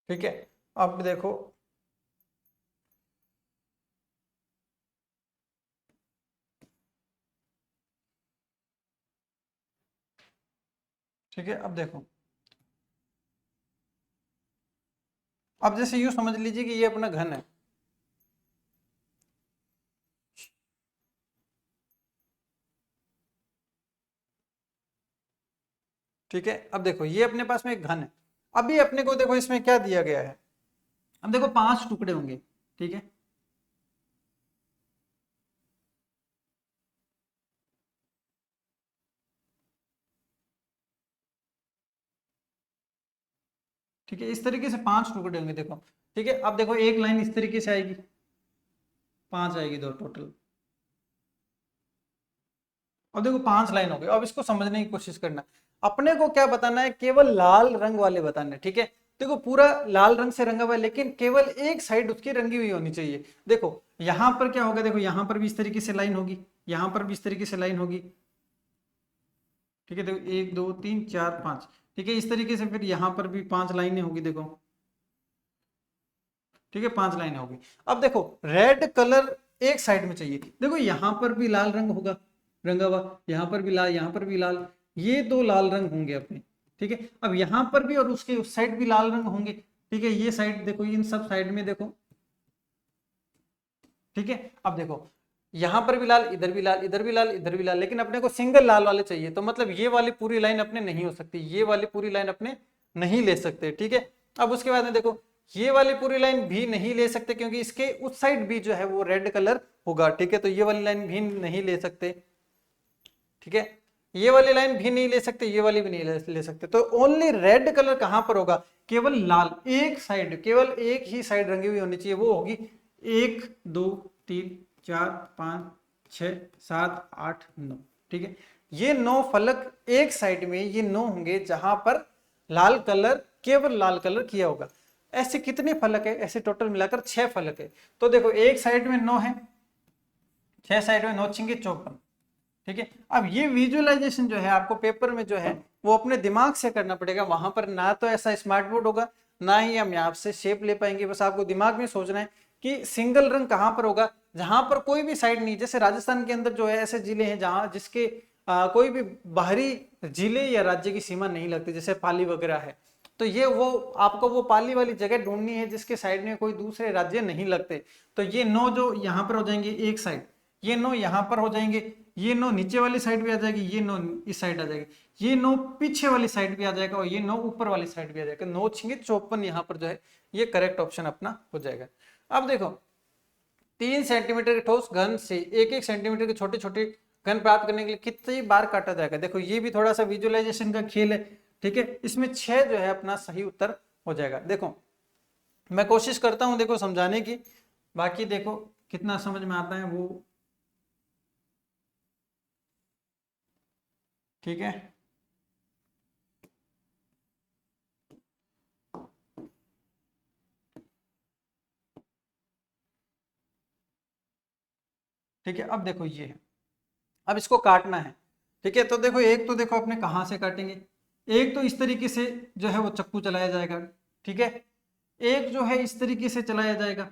ठीक है। अब देखो ठीक है, अब देखो, अब जैसे यूं समझ लीजिए कि ये अपना घन है, ठीक है। अब देखो ये अपने पास में एक घन है, अभी अपने को देखो इसमें क्या दिया गया है, अब देखो 5 टुकड़े होंगे, ठीक है, ठीक है, इस तरीके से 5 टुकड़े होंगे, देखो, ठीक है। अब देखो एक लाइन इस तरीके से आएगी, 5 आएगी दो टोटल। अब देखो 5 लाइन हो गई, अब इसको समझने की कोशिश करना। अपने को क्या बताना है, केवल लाल रंग वाले बताने, ठीक है। देखो पूरा लाल रंग से रंगा हुआ है, लेकिन केवल एक साइड उसकी रंगी हुई होनी चाहिए। देखो यहां पर क्या होगा, देखो यहां पर भी इस तरीके से लाइन होगी, यहां पर भी इस तरीके से लाइन होगी, ठीक है। देखो 1 2 3 4 5, ठीक है, इस तरीके से फिर यहां पर भी 5 लाइनें होगी, देखो ठीक है, 5 लाइन होगी। अब देखो रेड कलर एक साइड में चाहिए, देखो यहाँ पर भी लाल रंग होगा रंगा हुआ, यहाँ पर भी लाल, यहाँ पर भी लाल, ये 2 लाल रंग होंगे अपने, ठीक है। अब यहाँ पर भी और उसके उस साइड भी लाल रंग होंगे, ठीक है। ये साइड देखो, इन सब साइड में देखो, ठीक है। अब देखो यहाँ पर भी लाल, इधर भी लाल, इधर भी लाल, इधर भी लाल, लेकिन अपने को सिंगल लाल वाले चाहिए, तो मतलब ये वाली पूरी लाइन अपने नहीं हो सकती, ये वाली पूरी लाइन अपने नहीं ले सकते, ठीक है। अब उसके बाद में देखो ये वाली पूरी लाइन भी नहीं ले सकते, क्योंकि इसके उस साइड भी जो है वो रेड कलर होगा, ठीक है। तो ये वाली लाइन भी नहीं ले सकते, ठीक है। ये वाली लाइन भी नहीं ले सकते, ये वाली भी नहीं ले सकते। तो ओनली रेड कलर कहां पर होगा, केवल लाल एक साइड, केवल एक ही साइड रंगी हुई होनी चाहिए, वो होगी 1 2 3 4 5 6 7 8 9, ठीक है। ये 9 फलक एक साइड में, ये 9 होंगे जहां पर लाल कलर, केवल लाल कलर किया होगा। ऐसे कितने फलक है, ऐसे टोटल मिलाकर 6 फलक है। तो देखो एक साइड में 9 है, 6 साइड में 9 छिंगे 54, ठीक है। अब ये विजुअलाइजेशन जो है आपको पेपर में जो है वो अपने दिमाग से करना पड़ेगा, वहां पर ना तो ऐसा स्मार्ट बोर्ड होगा, ना ही हम यहाँ से शेप ले पाएंगे। बस आपको दिमाग में सोचना है कि सिंगल रंग कहाँ पर होगा, जहां पर कोई भी साइड नहीं। जैसे राजस्थान के अंदर जो है ऐसे जिले हैं जहां जिसके कोई भी बाहरी जिले या राज्य की सीमा नहीं लगती, जैसे पाली वगैरह है, तो ये वो आपको वो पाली वाली जगह ढूंढनी है जिसके साइड में कोई दूसरे राज्य नहीं लगते। तो ये 9 जो यहाँ पर हो जाएंगे एक साइड, ये 9 यहाँ पर हो जाएंगे, ये 9 नीचे वाली साइड भी आ जाएगी, ये 9 इस साइड आ जाएगी, ये 9 पीछे वाली साइड भी आ जाएगा, और ये 9 ऊपर वाली साइड भी आ जाएगा। 9 छिंगे 54 यहाँ पर जो है ये करेक्ट ऑप्शन अपना हो जाएगा। अब देखो 3 सेंटीमीटर के ठोस घन से 1-1 सेंटीमीटर के छोटे छोटे घन प्राप्त करने के लिए कितनी बार काटा जाएगा। देखो ये भी थोड़ा सा विजुअलाइजेशन का खेल है, ठीक है। इसमें 6 जो है अपना सही उत्तर हो जाएगा। देखो मैं कोशिश करता हूं देखो समझाने की, बाकी देखो कितना समझ में आता है वो, ठीक है। ठीक है, अब देखो ये है, अब इसको काटना है, ठीक है। तो देखो एक तो देखो अपने कहाँ से काटेंगे, एक तो इस तरीके से जो है वो चक्कू चलाया जाएगा, ठीक है। एक जो है इस तरीके से चलाया जाएगा,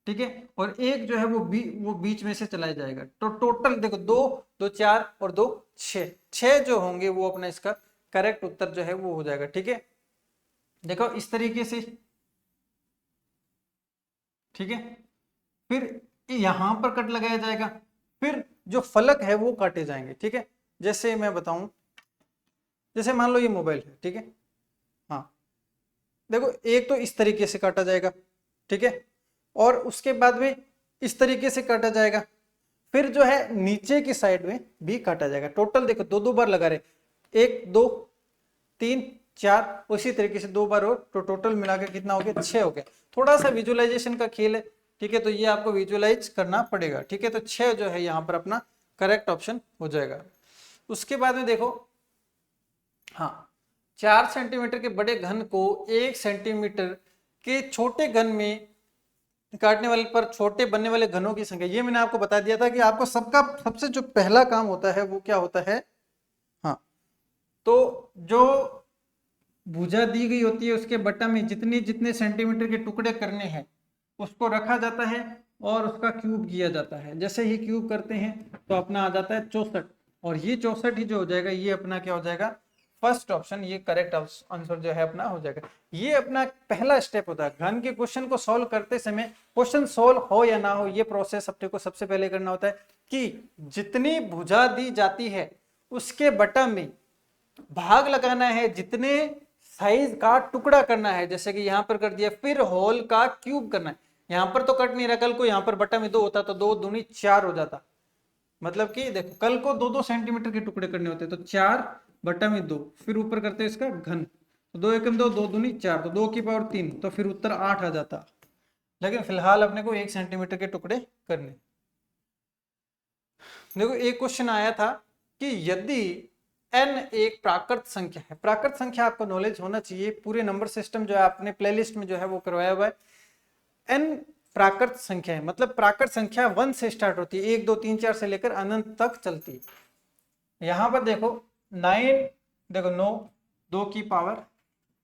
ठीक है। और एक जो है वो बीच में से चलाया जाएगा। तो टोटल देखो 2 2 4 और 2 6, 6 जो होंगे वो अपना इसका करेक्ट उत्तर जो है वो हो जाएगा, ठीक है। देखो इस तरीके से, ठीक है। फिर यहां पर कट लगाया जाएगा, फिर जो फलक है वो काटे जाएंगे, ठीक है। जैसे मैं बताऊं, जैसे मान लो ये मोबाइल है, ठीक है। हाँ देखो एक तो इस तरीके से काटा जाएगा, ठीक है, और उसके बाद में इस तरीके से काटा जाएगा, फिर जो है नीचे की साइड में भी काटा जाएगा। टोटल देखो 2 2 बार लगा रहे, 1 2 3 4, उसी तरीके से 2 बार और, तो टोटल मिलाकर कितना हो गया 6 हो गया। थोड़ा सा विजुअलाइजेशन का खेल है, ठीक है। तो ये आपको विजुअलाइज करना पड़ेगा, ठीक है। तो 6 जो है यहाँ पर अपना करेक्ट ऑप्शन हो जाएगा। उसके बाद में देखो, हाँ 4 सेंटीमीटर के बड़े घन को 1 सेंटीमीटर के छोटे घन में काटने वाले पर छोटे बनने वाले घनों की संख्या, ये मैंने आपको बता दिया था कि आपको सबका सबसे जो पहला काम होता है वो क्या होता है, हाँ तो जो भुजा दी गई होती है उसके बटा में जितने जितने सेंटीमीटर के टुकड़े करने हैं उसको रखा जाता है और उसका क्यूब किया जाता है। जैसे ही क्यूब करते हैं तो अपना आ जाता है 64, और ये 64 ही जो हो जाएगा ये अपना क्या हो जाएगा, फर्स्ट ऑप्शन, ये करेक्ट आंसर जो है अपना हो जाएगा। ये अपना पहला स्टेप होता है घन के क्वेश्चन को सॉल्व करते समय। क्वेश्चन सॉल्व हो या ना हो, ये प्रोसेस अपने को सबसे पहले करना होता है कि जितनी भुजा दी जाती है उसके बटा में भाग लगाना है, जितने साइज का टुकड़ा करना है, जैसे कि यहां पर कर दिया, फिर होल का क्यूब करना है। यहां पर तो कट नहीं रहा, कल को यहां पर बटा में 2 होता तो 2 दूनी 4 हो जाता, मतलब कि देखो कल को 2 2 सेंटीमीटर के टुकड़े करने होते तो 4 बटा में 2, फिर ऊपर करते हैं इसका घन, तो 2 एकम 2, 2 दूनी 4, तो 2 की पावर 3, तो फिर उत्तर 8 आ जाता। लेकिन फिलहाल अपने को 1 सेंटीमीटर के टुकड़े करने। देखो एक क्वेश्चन आया था कि यदि n एक प्राकृत संख्या है, प्राकृत संख्या आपको नॉलेज होना चाहिए, पूरे नंबर सिस्टम जो है आपने प्लेलिस्ट में जो है वो करवाया हुआ है। n प्राकृत संख्या है, मतलब प्राकृत संख्या 1 से स्टार्ट होती है, 1 2 3 4 से लेकर अनंत तक चलती है। यहां पर देखो 9, देखो 9 2 की पावर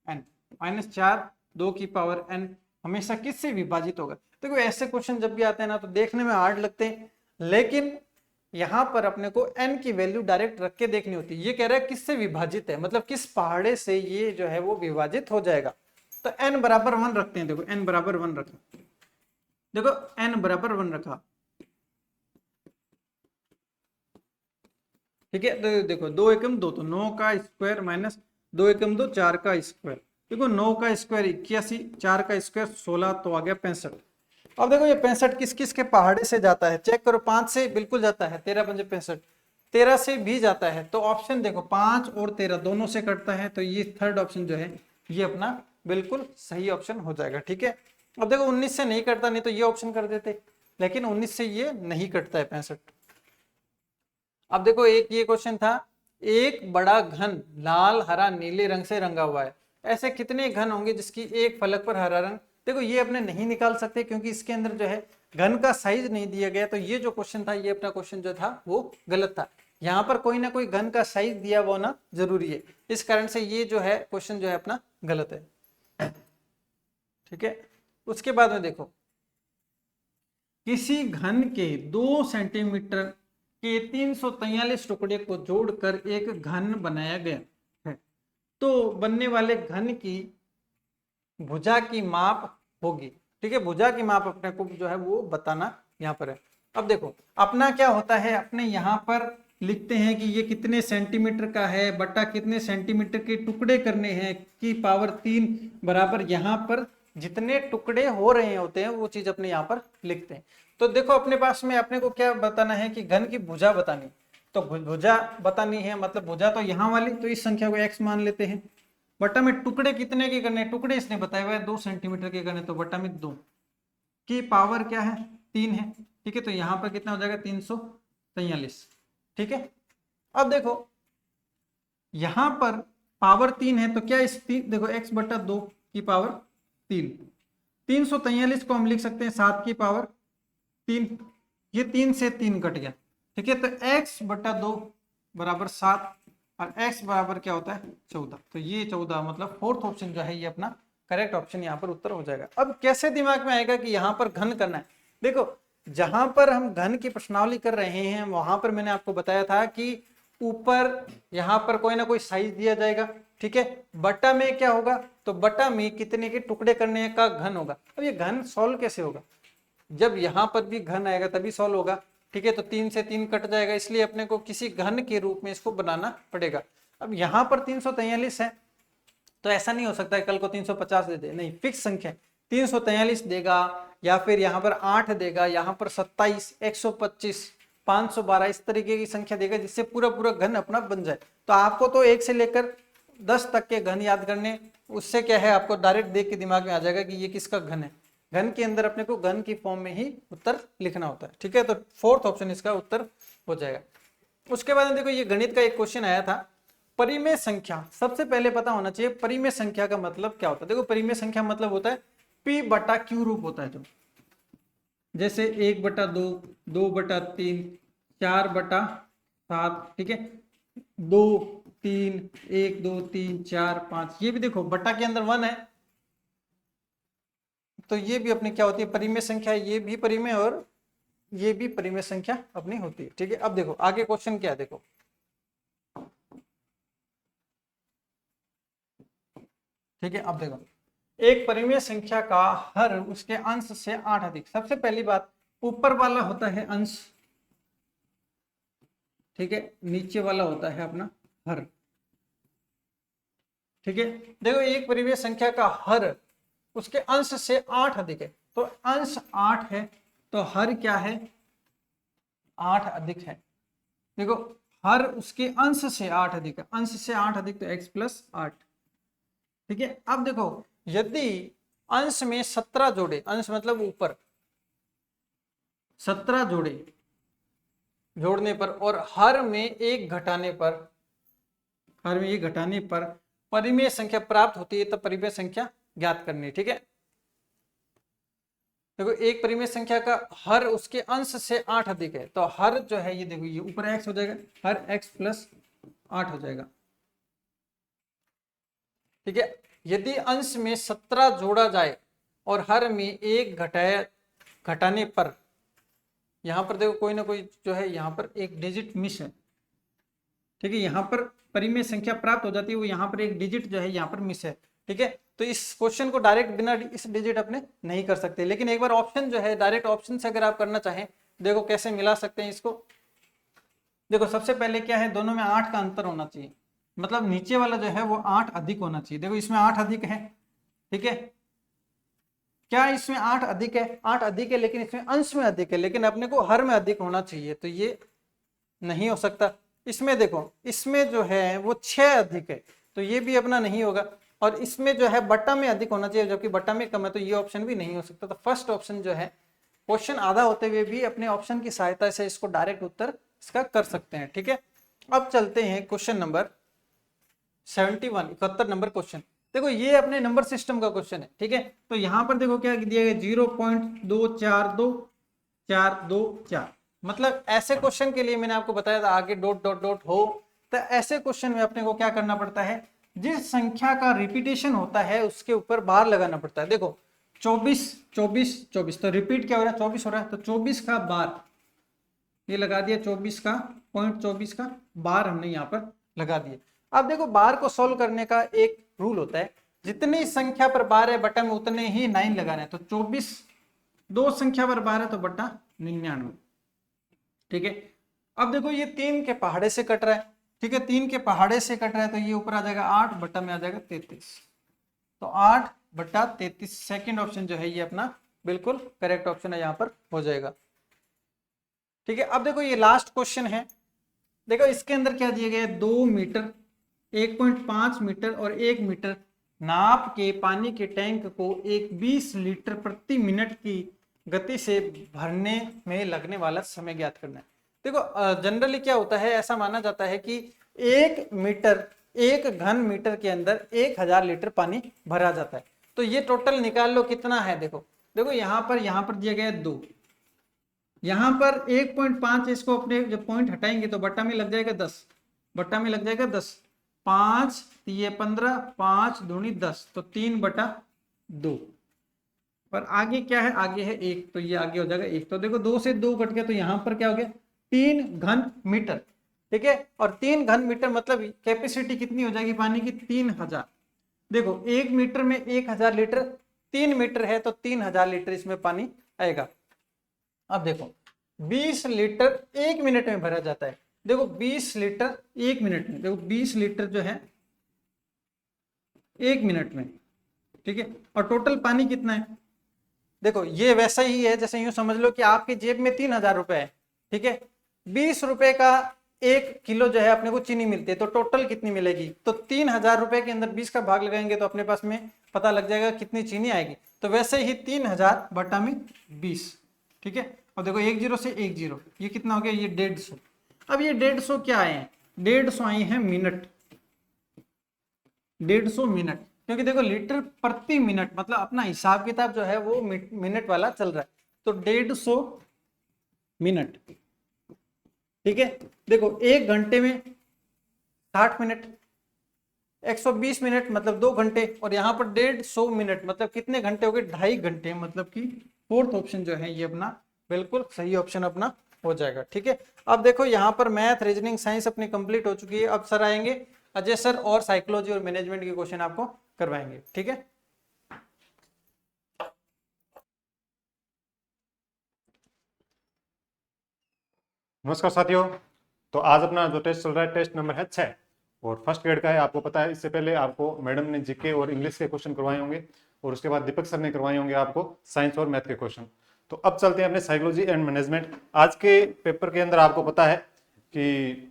n, -4 2 की पावर n, हमेशा किससे विभाजित होगा। देखो ऐसे क्वेश्चन जब भी आते हैं ना तो देखने में हार्ड लगते हैं, लेकिन यहाँ पर अपने को n की वैल्यू डायरेक्ट रख के देखनी होती है। ये कह रहा है किससे विभाजित है, मतलब किस पहाड़े से ये जो है वो विभाजित हो जाएगा। तो n बराबर 1 रखते हैं। देखो n बराबर 1 रखा, देखो n बराबर 1 रखा, ठीक है। तो देखो 2 एकम 2, तो 9 का स्क्वायर माइनस 2 एकम 2 4 का स्क्वायर। देखो 9 का स्क्वायर 81, 4 का स्क्वायर 16, तो आ गया 65। अब देखो ये 65 किस किस के पहाड़े से जाता है, चेक करो। 5 से बिल्कुल जाता है, 13 पंजे 65, 13 से भी जाता है। तो ऑप्शन देखो 5 और 13 दोनों से कटता है, तो ये थर्ड ऑप्शन जो है ये अपना बिल्कुल सही ऑप्शन हो जाएगा, ठीक है। अब देखो 19 से नहीं कटता, नहीं तो ये ऑप्शन कर देते, लेकिन 19 से ये नहीं कटता है 65। अब देखो एक ये क्वेश्चन था, एक बड़ा घन लाल हरा नीले रंग से रंगा हुआ है, ऐसे कितने घन होंगे जिसकी एक फलक पर हरा रंग। देखो ये अपने नहीं निकाल सकते क्योंकि इसके अंदर जो है घन का साइज नहीं दिया गया, तो ये जो क्वेश्चन था ये अपना क्वेश्चन जो था वो गलत था। यहाँ पर कोई ना कोई घन का साइज दिया हुआ होना जरूरी है, इस कारण से ये जो है क्वेश्चन जो है अपना गलत है, ठीक है। उसके बाद में देखो किसी घन के 2 सेंटीमीटर के 343 टुकड़े को जोड़कर एक घन बनाया गया है, तो बनने वाले घन की भुजा की माप होगी, ठीक है। भुजा की माप अपने को जो है वो बताना यहाँ पर है। अब देखो अपना क्या होता है, अपने यहाँ पर लिखते हैं कि ये कितने सेंटीमीटर का है बटा कितने सेंटीमीटर के टुकड़े करने हैं की पावर 3 बराबर यहाँ पर जितने टुकड़े हो रहे होते हैं वो चीज अपने यहाँ पर लिखते हैं। तो देखो अपने पास में अपने को क्या बताना है कि घन की भुजा बतानी, तो भुजा बतानी है, मतलब भुजा तो यहाँ वाली, तो इस संख्या को x मान लेते हैं, बटा में टुकड़े कितने के करने, टुकड़े इसने बताया हुआ है 2 सेंटीमीटर के करने, तो बटा में 2 की पावर क्या है 3 है, ठीक है। तो यहाँ पर कितना हो जाएगा 343, ठीक है। अब देखो यहाँ पर पावर 3 है, तो क्या इस देखो x बटा 2 की पावर 3, 343 को हम लिख सकते हैं 7 की पावर 3, ये 3 से 3 कट गया, ठीक है। तो x बटा 2 बराबर 7 और x बराबर क्या होता है 14, तो ये 14 मतलब फोर्थ ऑप्शन जो है ये अपना करेक्ट ऑप्शन यहाँ पर उत्तर हो जाएगा। अब कैसे दिमाग में आएगा कि यहाँ पर घन करना है, देखो जहां पर हम घन की प्रश्नावली कर रहे हैं वहां पर मैंने आपको बताया था कि ऊपर यहाँ पर कोई ना कोई साइज दिया जाएगा, ठीक है। बटा में क्या होगा, तो बटा में कितने के टुकड़े करने का घन होगा। अब ये घन सॉल्व कैसे होगा, जब यहाँ पर भी घन आएगा तभी सॉल्व होगा, ठीक है। तो 3 से 3 कट जाएगा, इसलिए अपने को किसी घन के रूप में इसको बनाना पड़ेगा। अब यहाँ पर 343 है, तो ऐसा नहीं हो सकता है कल को 350 दे दे, नहीं, फिक्स संख्या 343 देगा, या फिर यहाँ पर 8 देगा, यहाँ पर 27, 125, 512 इस तरीके की संख्या देगा जिससे पूरा पूरा घन अपना बन जाए। तो आपको तो 1 से लेकर 10 तक के घन याद करने, उससे क्या है आपको डायरेक्ट देख के दिमाग में आ जाएगा कि ये किसका घन है। घन के अंदर अपने को घन की फॉर्म में ही उत्तर लिखना होता है, ठीक है। तो फोर्थ ऑप्शन इसका उत्तर हो जाएगा। उसके बाद देखो ये गणित का एक क्वेश्चन आया था, परिमेय संख्या। सबसे पहले पता होना चाहिए परिमेय संख्या का मतलब क्या होता है। देखो परिमेय संख्या मतलब होता है p बटा q रूप होता है, जो जैसे 1 बटा 2, 2 बटा 3, 4 बटा 7, ठीक है, 2 3, 1 2 3 4 5, ये भी देखो बटा के अंदर 1 है, तो ये भी अपनी क्या होती है परिमेय संख्या, ये भी परिमेय और ये भी परिमेय संख्या अपनी होती है, ठीक है। अब देखो आगे क्वेश्चन क्या है, देखो ठीक है। अब देखो एक परिमेय संख्या का हर उसके अंश से 8 अधिक। सबसे पहली बात ऊपर वाला होता है अंश, ठीक है, नीचे वाला होता है अपना हर, ठीक है। देखो एक परिमेय संख्या का हर उसके अंश से 8 अधिक है, तो अंश 8 है तो हर क्या है 8 अधिक है। देखो हर उसके अंश से 8 अधिक है, अंश से 8 अधिक तो x प्लस 8, ठीक है। अब देखो यदि अंश में 17 जोड़े, अंश मतलब ऊपर 17 जोड़े जोड़ने पर और हर में एक घटाने पर, हर में एक घटाने पर परिमेय संख्या प्राप्त होती है, तो परिमेय संख्या ज्ञात करनी है, ठीक है। देखो एक परिमेय संख्या का हर उसके अंश से 8 अधिक है, तो हर जो है ये देखो ये ऊपर x हो जाएगा, हर x प्लस 8 हो जाएगा, ठीक है। यदि अंश में 17 जोड़ा जाए और हर में एक घटाने पर, यहाँ पर देखो कोई ना कोई जो है यहाँ पर एक डिजिट मिस है, ठीक है, यहाँ पर परिमेय संख्या प्राप्त हो जाती है, वो यहाँ पर एक डिजिट जो है यहाँ पर मिस है, ठीक है। तो इस क्वेश्चन को डायरेक्ट बिना इस डिजिट अपने नहीं कर सकते, लेकिन एक बार ऑप्शन जो है डायरेक्ट ऑप्शन से अगर आप करना चाहें, देखो कैसे मिला सकते हैं इसको। देखो सबसे पहले क्या है, दोनों में 8 का अंतर होना चाहिए, मतलब नीचे वाला जो है वो 8 अधिक होना चाहिए। देखो इसमें 8 अधिक है, ठीक है, क्या इसमें 8 अधिक है? 8 अधिक है, लेकिन इसमें अंश में अधिक है, लेकिन अपने को हर में अधिक होना चाहिए, तो ये नहीं हो सकता। इसमें देखो, इसमें जो है वो 6 अधिक है, तो ये भी अपना नहीं होगा। और इसमें जो है बट्टा में अधिक होना चाहिए, जबकि बट्टा में कम है, तो ये ऑप्शन भी नहीं हो सकता। तो फर्स्ट ऑप्शन जो है, क्वेश्चन आधा होते हुए भी अपने ऑप्शन की सहायता से इसको डायरेक्ट उत्तर इसका कर सकते हैं, ठीक है। अब चलते हैं क्वेश्चन नंबर 71, 71 नंबर क्वेश्चन। देखो ये अपने नंबर सिस्टम का क्वेश्चन है, ठीक है। तो यहाँ पर देखो क्या दिया गया, 0.242424, मतलब ऐसे क्वेश्चन के लिए मैंने आपको बताया था आगे डॉट डॉट डॉट हो, तो ऐसे क्वेश्चन में अपने को क्या करना पड़ता है, जिस संख्या का रिपीटेशन होता है उसके ऊपर बार लगाना पड़ता है। देखो 24 24 24, तो रिपीट क्या हो रहा है, 24 हो रहा है, तो 24 का बार ये लगा दिया, 24 का 0.24 का बार हमने यहाँ पर लगा दिया। अब देखो बार को सोल्व करने का एक रूल होता है, जितनी संख्या पर बार है बटा में उतने ही 9 लगाना है। तो 24 दो संख्या पर बार है तो बटा 99, ठीक है। अब देखो ये 3 के पहाड़े से कट रहा है, ठीक है, 3 के पहाड़े से कट रहा है, तो ये ऊपर आ जाएगा 8 बटा में आ जाएगा 33, तो 8 बटा 33 सेकेंड ऑप्शन जो है ये अपना बिल्कुल करेक्ट ऑप्शन है, यहाँ पर हो जाएगा, ठीक है। अब देखो ये लास्ट क्वेश्चन है, देखो इसके अंदर क्या दिया गया है, 2 मीटर 1.5 मीटर और 1 मीटर नाप के पानी के टैंक को एक 20 लीटर प्रति मिनट की गति से भरने में लगने वाला समय ज्ञात करना है। देखो जनरली क्या होता है, ऐसा माना जाता है कि 1 घन मीटर के अंदर 1000 लीटर पानी भरा जाता है। तो ये टोटल निकाल लो कितना है, देखो देखो यहाँ पर दिया गया है 2, यहाँ पर 1.5, इसको अपने जब पॉइंट हटाएंगे तो बट्टा में लग जाएगा 10, बट्टा में लग जाएगा 10, 5 ये 15, 5 दूनी 10, तो 3 बटा 2, और आगे क्या है, आगे है 1, तो ये आगे हो जाएगा 1। तो देखो 2 से 2 कट गया, तो यहाँ पर क्या हो गया, 3 घन मीटर, ठीक है। और 3 घन मीटर मतलब कैपेसिटी कितनी हो जाएगी पानी की, 3000। देखो 1 मीटर में 1000 लीटर, 3 मीटर है तो 3000 लीटर इसमें पानी आएगा। अब देखो 20 लीटर 1 मिनट में भरा जाता है, देखो 20 लीटर 1 मिनट में, देखो 20 लीटर जो है 1 मिनट में, ठीक है। और टोटल पानी कितना है, देखो ये वैसा ही है जैसे यूं समझ लो कि आपकी जेब में 3000 रुपए है, ठीक है, 20 रुपए का 1 किलो जो है अपने को चीनी मिलती है, तो टोटल कितनी मिलेगी, तो 3000 रुपए के अंदर 20 का भाग लगाएंगे तो अपने पास में पता लग जाएगा कितनी चीनी आएगी। तो वैसे ही 3000 बटा में 20, ठीक है। और देखो 10 से 10, ये कितना हो गया, ये 150। अब ये 150 क्या आए हैं, 150 आए हैं मिनट, 150 मिनट, क्योंकि देखो लीटर प्रति मिनट मतलब अपना हिसाब किताब जो है वो मिनट वाला चल रहा है, तो 150 मिनट, ठीक है। देखो 1 घंटे में 60 मिनट, 120 मिनट मतलब 2 घंटे, और यहाँ पर 150 मिनट मतलब कितने घंटे हो गए, 2.5 घंटे, मतलब कि फोर्थ ऑप्शन जो है ये अपना बिल्कुल सही ऑप्शन अपना हो जाएगा, ठीक है। अब देखो यहाँ पर मैथ रीजनिंग साइंस अपनी कंप्लीट हो चुकी है। अब सर आएंगे अजय सर और साइकोलॉजी और मैनेजमेंट के क्वेश्चन आपको करवाएंगे, ठीक है। नमस्कार साथियों, तो आज अपना जो टेस्ट चल रहा है टेस्ट नंबर है 6 और फर्स्ट ग्रेड का है। आपको पता है इससे पहले आपको मैडम ने जीके और इंग्लिश के क्वेश्चन करवाए होंगे और उसके बाद दीपक सर ने करवाए होंगे आपको साइंस और मैथ के क्वेश्चन। तो अब चलते हैं अपने साइकोलॉजी एंड मैनेजमेंट। आज के पेपर के अंदर आपको पता है कि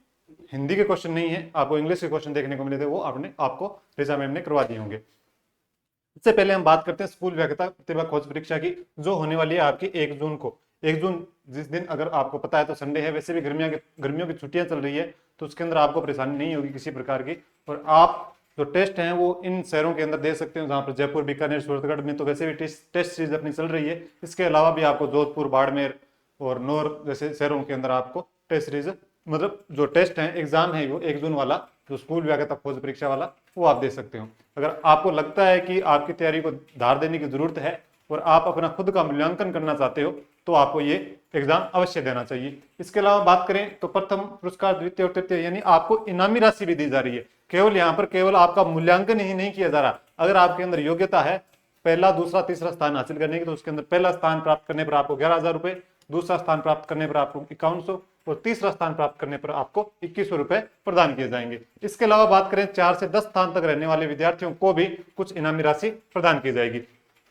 हिंदी के क्वेश्चन नहीं है, आपको इंग्लिश के क्वेश्चन देखने को मिले थे, वो आपको रिचा मैम ने करवा दिए होंगे। इससे पहले हम बात करते हैं स्कूल व्याख्याता प्रतिभा खोज परीक्षा की, जो होने वाली है आपकी 1 जून को। 1 जून जिस दिन अगर आपको पता है तो संडे है, वैसे भी गर्मियों की छुट्टियां चल रही है, तो उसके अंदर आपको परेशानी नहीं होगी किसी प्रकार की। और आप जो टेस्ट हैं वो इन शहरों के अंदर दे सकते हो, जहाँ पर जयपुर, बीकानेर, सूरतगढ़ में तो वैसे भी टेस्ट सीरीज अपनी चल रही है। इसके अलावा भी आपको जोधपुर, बाड़मेर और नौर जैसे शहरों के अंदर आपको टेस्ट सीरीज मतलब जो टेस्ट है एग्जाम है वो 1 जून वाला जो स्कूल व्याख्याता खोज परीक्षा वाला वो आप दे सकते हो। अगर आपको लगता है कि आपकी तैयारी को धार देने की जरूरत है और आप अपना खुद का मूल्यांकन करना चाहते हो तो आपको ये एग्जाम अवश्य देना चाहिए। इसके अलावा बात करें तो प्रथम पुरस्कार, द्वितीय और तृतीय यानी आपको इनामी राशि भी दी जा रही है। केवल यहाँ पर केवल आपका मूल्यांकन ही नहीं किया जा रहा, अगर आपके अंदर योग्यता है पहला, दूसरा, तीसरा स्थान हासिल करने की, तो उसके अंदर पहला स्थान प्राप्त करने पर आपको 11,000 रुपए, दूसरा स्थान प्राप्त करने पर आपको 5100 और तीसरा स्थान प्राप्त करने पर आपको 2100 रुपए प्रदान किए जाएंगे। इसके अलावा बात करें 4 से 10 स्थान तक रहने वाले विद्यार्थियों को भी कुछ इनामी राशि प्रदान की जाएगी।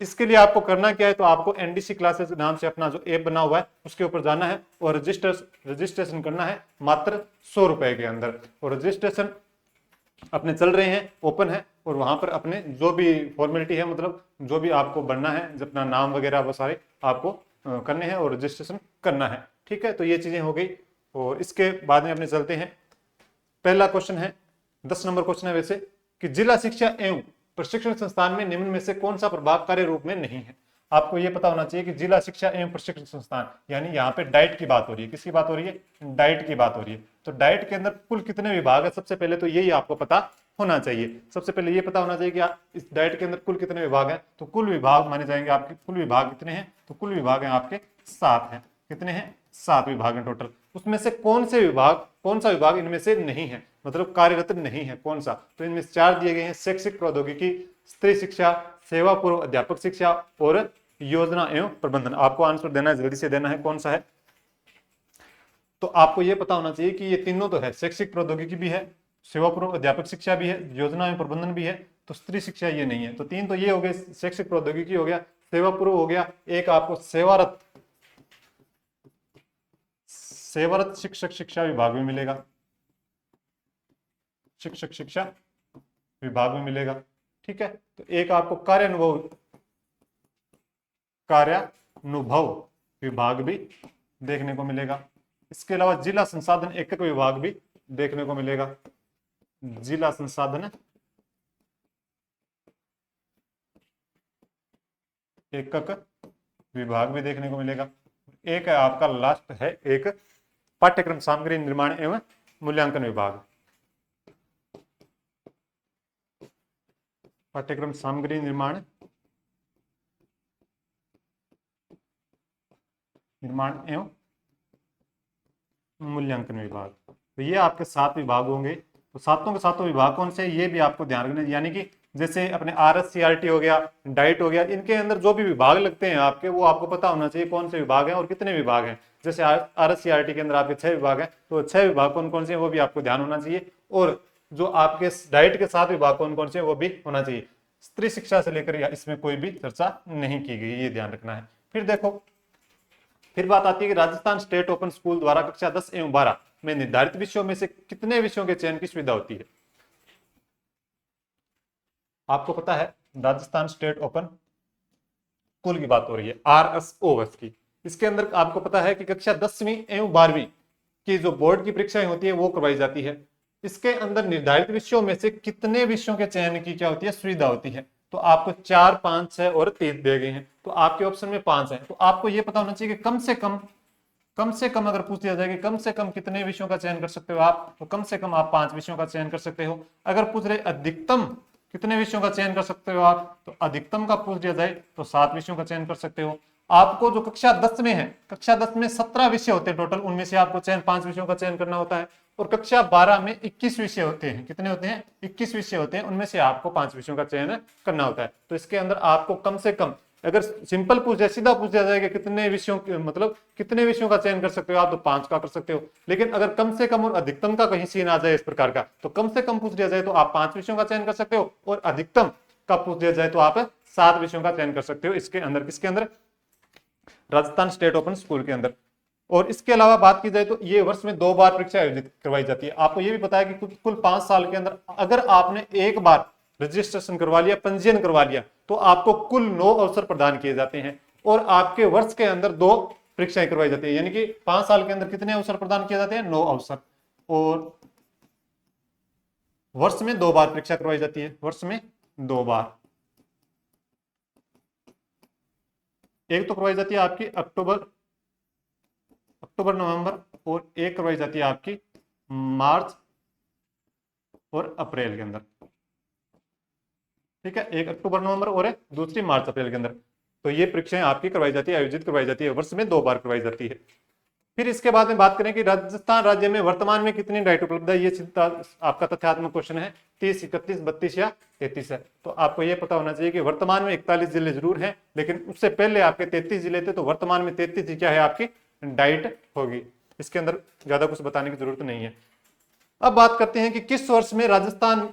इसके लिए आपको करना क्या है, तो आपको एनडीसी क्लासेस नाम से अपना जो ऐप बना हुआ है उसके ऊपर जाना है और रजिस्ट्रेशन करना है मात्र 100 रुपए के अंदर। और रजिस्ट्रेशन अपने चल रहे हैं, ओपन है, और वहां पर अपने जो भी फॉर्मेलिटी है, मतलब जो भी आपको बनना है, अपना नाम वगैरह वो सारे आपको करने हैं और रजिस्ट्रेशन करना है। ठीक है, तो ये चीजें हो गई। और इसके बाद में अपने चलते हैं, पहला क्वेश्चन है 10 नंबर क्वेश्चन है वैसे, कि जिला शिक्षा एवं प्रशिक्षण संस्थान में निम्न में से कौन सा प्रभाग कार्य रूप में नहीं है। आपको ये पता होना चाहिए कि जिला शिक्षा एवं प्रशिक्षण संस्थान यानी यहाँ पे डाइट की बात हो रही है। किसकी बात हो रही है? डाइट की बात हो रही है। तो डाइट के अंदर कुल कितने विभाग है, सबसे पहले तो यही आपको पता होना चाहिए। सबसे पहले ये पता होना चाहिए कि इस डाइट के अंदर कुल कितने विभाग हैं। तो कुल विभाग माने जाएंगे आपके, कुल विभाग कितने हैं, तो कुल विभाग हैं आपके 7 हैं। कितने हैं? 7 विभाग हैं टोटल। उसमें से कौन सा विभाग इनमें से नहीं है, मतलब कार्यरत नहीं है, कौन सा? तो इनमें 4 दिए गए हैं, शैक्षिक प्रौद्योगिकी, स्त्री शिक्षा, सेवा पूर्व अध्यापक शिक्षा और योजना एवं प्रबंधन। आपको आंसर देना है, जल्दी से देना है, कौन सा है। तो आपको यह पता होना चाहिए कि ये तीनों तो है, शैक्षिक प्रौद्योगिकी भी है, सेवा पूर्व अध्यापक शिक्षा भी है, योजना एवं प्रबंधन भी है। तो स्त्री शिक्षा ये नहीं है। तो 3 तो ये हो गए, शैक्षिक प्रौद्योगिकी हो गया, सेवा पूर्व हो गया, एक आपको सेवारत शिक्षक शिक्षा विभाग में मिलेगा, शिक्षक शिक्षा विभाग में मिलेगा। ठीक है, तो एक आपको कार्यानुभव विभाग भी देखने को मिलेगा। इसके अलावा जिला संसाधन एकक विभाग भी देखने को मिलेगा, जिला संसाधन एकक विभाग भी देखने को मिलेगा। एक है आपका लास्ट है, एक पाठ्यक्रम सामग्री निर्माण एवं मूल्यांकन विभाग, पाठ्यक्रम सामग्री निर्माण एवं मूल्यांकन विभाग। तो ये आपके 7 विभाग होंगे। तो सातों के सातों विभाग कौन से, ये भी आपको ध्यान रखना, यानी कि जैसे अपने RSCRT हो गया, डाइट हो गया, इनके अंदर जो भी विभाग लगते हैं आपके, वो आपको पता होना चाहिए कौन से विभाग हैं और कितने विभाग हैं। जैसे RSCRT के अंदर आपके 6 विभाग हैं, तो 6 विभाग कौन कौन से हैं वो भी आपको ध्यान होना चाहिए। और जो आपके डाइट के 7 विभाग कौन कौन से हैं वो भी होना चाहिए। स्त्री शिक्षा से लेकर इसमें कोई भी चर्चा नहीं की गई, ये ध्यान रखना है। फिर देखो, फिर बात आती है कि राजस्थान स्टेट ओपन स्कूल द्वारा कक्षा 10 एवं 12 में निर्धारित विषयों में से कितने विषयों के चयन की सुविधा होती है। आपको पता है राजस्थान स्टेट ओपन स्कूल की बात हो रही है, RSOS की। इसके अंदर आपको पता है कि कक्षा 10वीं एवं 12वीं की जो बोर्ड की परीक्षाएं होती है वो करवाई जाती है। इसके अंदर निर्धारित विषयों में से कितने विषयों के चयन की क्या होती है, सुविधा होती है। तो आपको 4, 5, 6 और 3 दिए गए हैं। तो आपके ऑप्शन में 5 है। तो आपको यह पता होना चाहिए कि कम से कम अगर पूछ दिया जाए कि कम से कम कितने विषयों का चयन कर सकते हो आप, तो कम से कम आप 5 विषयों का चयन कर सकते हो। अगर पूछ रहे अधिकतम कितने विषयों का चयन कर सकते हो आप, तो अधिकतम का पूछ दिया जाए तो 7 विषयों का चयन कर सकते हो। आपको जो कक्षा 10 में है, कक्षा 10 में 17 विषय होते हैं टोटल, उनमें से आपको 5 विषयों का चयन करना होता है। और कक्षा 12 में 21 विषय होते हैं। कितने होते हैं? 21 विषय होते हैं, उनमें से आपको 5 विषयों का चयन करना होता है। तो इसके अंदर आपको कम से कम, अगर सिंपल पूछ जाए, सीधा पूछ दिया जाएगा कितने विषयों मतलब कितने विषयों का चयन कर सकते हो आप, तो 5 का कर सकते हो। लेकिन अगर कम से कम और अधिकतम का कहीं सीन आ जाए इस प्रकार का, तो कम से कम पूछ दिया जाए तो आप 5 विषयों का चयन कर सकते हो, और अधिकतम का पूछ दिया जाए तो आप 7 विषयों का चयन कर सकते हो। इसके अंदर, किसके अंदर? राजस्थान स्टेट ओपन स्कूल के अंदर। और इसके अलावा बात की जाए तो ये वर्ष में 2 बार परीक्षा आयोजित करवाई जाती है। आपको ये भी पता है कि कुल 5 साल के अंदर अगर आपने एक बार रजिस्ट्रेशन करवा लिया, पंजीयन करवा लिया, तो आपको कुल 9 अवसर प्रदान किए जाते हैं। और आपके वर्ष के अंदर 2 परीक्षाएं करवाई जाती है, यानी कि 5 साल के अंदर कितने अवसर प्रदान किए जाते हैं? 9 अवसर। और वर्ष में 2 बार परीक्षा करवाई जाती है, वर्ष में 2 बार। एक तो करवाई जाती है आपकी अक्टूबर नवंबर, और एक करवाई जाती है आपकी मार्च और अप्रैल के अंदर। ठीक है, एक अक्टूबर नवंबर और दूसरी मार्च अप्रैल के अंदर। तो ये परीक्षाएं आपकी करवाई जाती है, आयोजित करवाई जाती है, वर्ष में 2 बार करवाई जाती है। फिर इसके बाद में बात करें कि राजस्थान राज्य में वर्तमान में कितनी डाइट उपलब्ध है। ये चिंता आपका तथ्यात्मक क्वेश्चन है, 30, 31, 32 या 33 है। तो आपको ये पता होना चाहिए कि वर्तमान में 41 जिले जरूर हैं, लेकिन उससे पहले आपके 33 जिले थे, तो वर्तमान में 33 क्या है आपकी डाइट होगी। इसके अंदर ज्यादा कुछ बताने की जरूरत नहीं है। अब बात करते हैं कि किस वर्ष में राजस्थान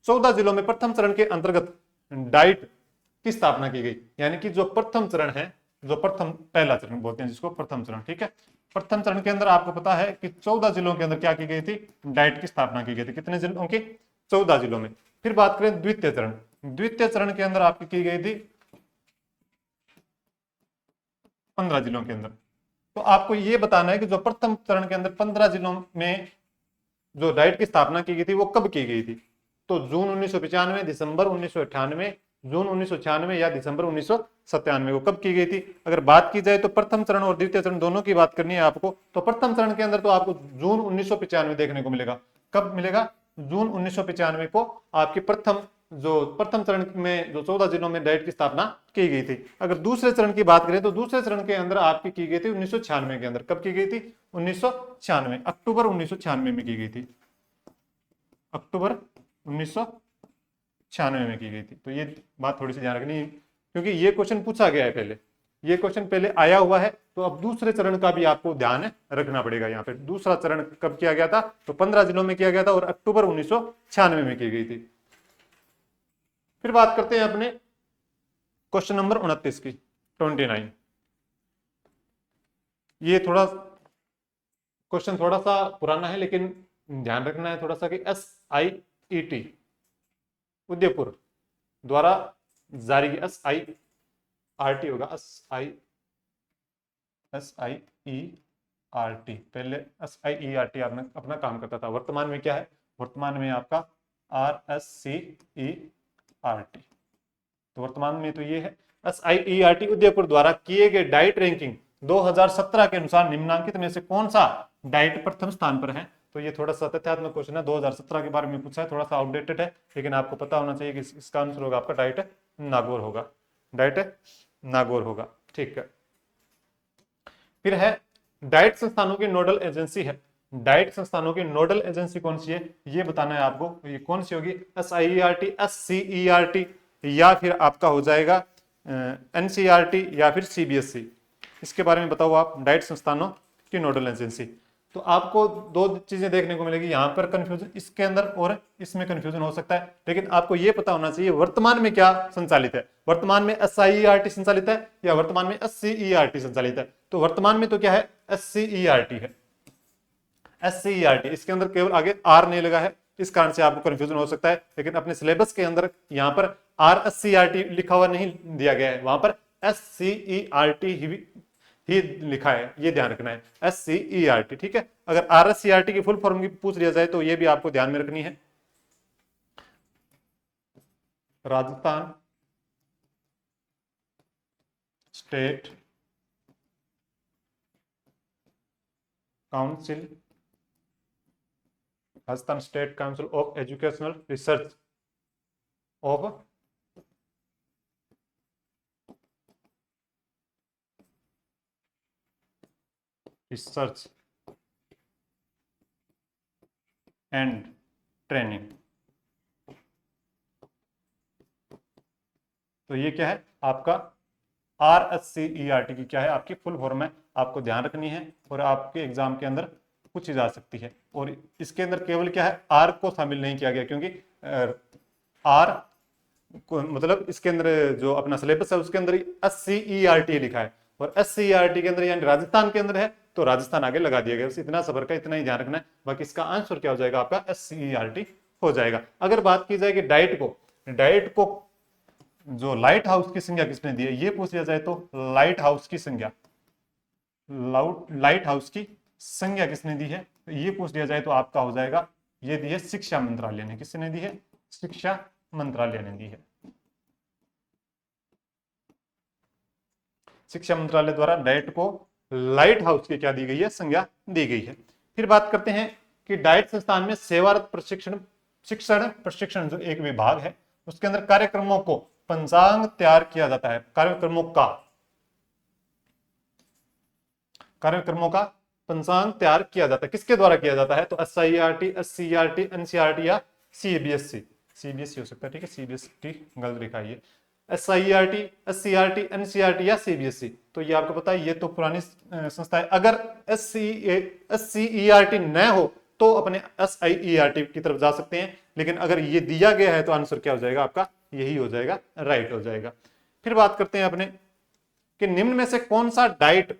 14 जिलों में प्रथम चरण के अंतर्गत डाइट की स्थापना की गई। यानी कि जो प्रथम चरण है, जो पहला चरण बोलते हैं जिसको प्रथम चरण, ठीक है। प्रथम चरण के अंदर आपको पता है कि 14 जिलों के अंदर क्या की गई थी, डाइट की स्थापना की गई थी। कितने जिलों की, 14 जिलों में। फिर बात करें द्वितीय चरण, द्वितीय चरण के अंदर आपकी की गई थी 15 जिलों के अंदर। तो आपको ये बताना है कि जो प्रथम चरण के अंदर 15 जिलों में जो डाइट की स्थापना की गई थी वो कब की गई थी। तो जून 1995, दिसंबर 1998, जून 1996 या दिसंबर 1997 को कब की गई थी। अगर बात की जाए तो प्रथम चरण और द्वितीय चरण दोनों की बात करनी है आपको, तो प्रथम चरण के अंदर तो आपको जून 1995 देखने को मिलेगा। कब मिलेगा, जून 1995 को आपकी प्रथम चरण में जो 14 जिलों में डाइट की स्थापना की गई थी। अगर दूसरे चरण की बात करें तो दूसरे चरण के अंदर आपकी की गई थी 1996 के अंदर। कब की गई थी, 1996, अक्टूबर 1996 में की गई थी, अक्टूबर 1996 में की गई थी। तो ये बात थोड़ी सी ध्यान रखनी है, क्योंकि ये क्वेश्चन पूछा गया है पहले, ये क्वेश्चन पहले आया हुआ है। तो अब दूसरे चरण का भी आपको ध्यान रखना पड़ेगा। यहाँ पे दूसरा चरण कब किया गया था, तो 15 जिलों में किया गया था और अक्टूबर 1996 में की गई थी। फिर बात करते हैं अपने क्वेश्चन नंबर 29 की, 29। ये क्वेश्चन थोड़ा सा पुराना है, लेकिन ध्यान रखना है थोड़ा सा कि SIET उदयपुर द्वारा जारी SIRT होगा, SIERT। पहले SIERT आपने अपना काम करता था, वर्तमान में क्या है, वर्तमान में आपका RSCERT। तो वर्तमान में तो ये है SIERT उदयपुर द्वारा किए गए डाइट रैंकिंग 2017 के अनुसार निम्नांकित में से कौन सा डाइट प्रथम स्थान पर है। तो ये थोड़ा सा तथ्यात्मक क्वेश्चन है, 2017 के बारे में पूछा है, थोड़ा सा आउटडेटेड है, लेकिन आपको पता होना चाहिए कि इसका आंसर होगा आपका डाइट नागौर होगा, डाइट नागौर होगा, ठीक है। फिर है डाइट संस्थानों की नोडल एजेंसी है, डाइट संस्थानों की नोडल एजेंसी कौन सी है ये बताना है आपको। ये कौन सी होगी, SIERT, SCERT या फिर आपका हो जाएगा NCERT या फिर CBSE। इसके बारे में बताओ आप, डाइट संस्थानों की नोडल एजेंसी। तो आपको दो चीजें देखने को मिलेगी, यहाँ पर कंफ्यूजन इसके अंदर और इसमें कंफ्यूजन हो सकता है, लेकिन आपको यह पता होना चाहिए वर्तमान में क्या संचालित है। वर्तमान में SIERT संचालित है या वर्तमान में SCERT संचालित है। तो वर्तमान में तो क्या है, SCERT है, SCERT। इसके अंदर केवल आगे R नहीं लगा है, इस कारण से आपको कंफ्यूजन हो सकता है, लेकिन अपने सिलेबस के अंदर यहाँ पर RSCERT लिखा हुआ नहीं दिया गया है, वहां पर SCERT ही लिखा है, ये ध्यान रखना है, SCERT, ठीक है। अगर RSCERT की फुल फॉर्म की पूछ लिया जाए तो ये भी आपको ध्यान में रखनी है। Rajasthan state council, Rajasthan state council of educational research of research and training. तो ये क्या है आपका RSCERT की क्या है आपकी फुल फॉर्म है, आपको ध्यान रखनी है और आपके एग्जाम के अंदर पूछी जा सकती है। और इसके अंदर केवल क्या है, R को शामिल नहीं किया गया, क्योंकि R को मतलब इसके अंदर जो अपना सिलेबस है उसके अंदर SCERT लिखा है और SCERT के अंदर यानी राजस्थान के अंदर है तो राजस्थान आगे लगा दिया गया। बस इतना सफर का इतना ही ध्यान रखना है, बाकी इसका आंसर क्या हो जाएगा आपका SCERT हो जाएगा। अगर बात की जाए कि डाइट को जो लाइट हाउस की संज्ञा किसने दी है ये पूछ लिया जाए तो लाइट हाउस की संज्ञा किसने दी है तो ये पूछ लिया जाए तो आपका हो जाएगा, ये दी है शिक्षा मंत्रालय ने। किसने दी है, शिक्षा मंत्रालय ने दी है। शिक्षा मंत्रालय द्वारा डाइट को लाइट हाउस की क्या दी गई है, संज्ञा दी गई है। फिर बात करते हैं कि डाइट संस्थान में सेवारत प्रशिक्षण जो एक विभाग है उसके अंदर कार्यक्रमों को पंचांग तैयार किया जाता है, कार्यक्रमों का पंचांग तैयार किया जाता है, किसके द्वारा किया जाता है? तो SIERT, SCERT, NCERT या CBSE, CBSE हो सकता है, ठीक है, CBSE गलत लिखा है ये, SIERT, SCERT, NCERT या CBSE। तो ये आपको पता है ये तो पुरानी संस्था है। अगर SCERT न हो तो अपने SIERT की तरफ जा सकते हैं, लेकिन अगर ये दिया गया है तो आंसर क्या हो जाएगा आपका? यही हो जाएगा, राइट हो जाएगा। फिर बात करते हैं अपने कि निम्न में से कौन सा डाइट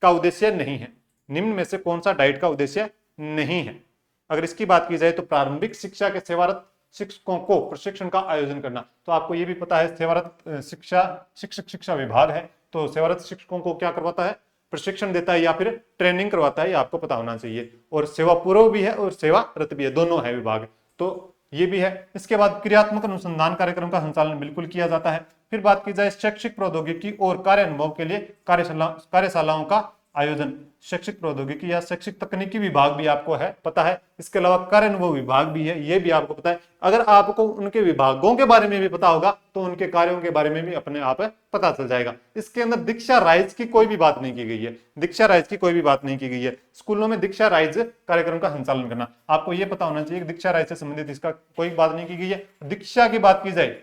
का उद्देश्य नहीं है, निम्न में से कौन सा डाइट का उद्देश्य नहीं है? अगर इसकी बात की जाए तो प्रारंभिक शिक्षा के सेवारत शिक्षकों को प्रशिक्षण का आयोजन करना। तो आपको ये भी पता है सेवारत शिक्षा विभाग है, तो सेवारत शिक्षकों को क्या करवाता है? प्रशिक्षण देता है या फिर ट्रेनिंग करवाता है, ये आपको पता होना चाहिए। और सेवा पूर्व भी है और सेवारत भी है, दोनों है विभाग, तो ये भी है। इसके बाद क्रियात्मक अनुसंधान कार्यक्रम का संचालन बिल्कुल किया जाता है। फिर बात की जाए शैक्षिक प्रौद्योगिकी और कार्य अनुभव के लिए कार्यशालाओं का आयोजन, शैक्षिक प्रौद्योगिकी या शैक्षिक तकनीकी विभाग भी आपको है पता है। इसके अलावा कार्य अनुभव विभाग भी है, ये भी आपको पता है। अगर आपको उनके विभागों के बारे में भी पता होगा तो उनके कार्यों के बारे में भी अपने आप पता चल जाएगा। इसके अंदर दीक्षा राइज की कोई भी बात नहीं की गई है, दीक्षा राइज की कोई भी बात नहीं की गई है। स्कूलों में दीक्षा राइज कार्यक्रम का संचालन करना, आपको यह पता होना चाहिए कि दीक्षा राइज से संबंधित इसका कोई बात नहीं की गई है। दीक्षा की बात की जाए,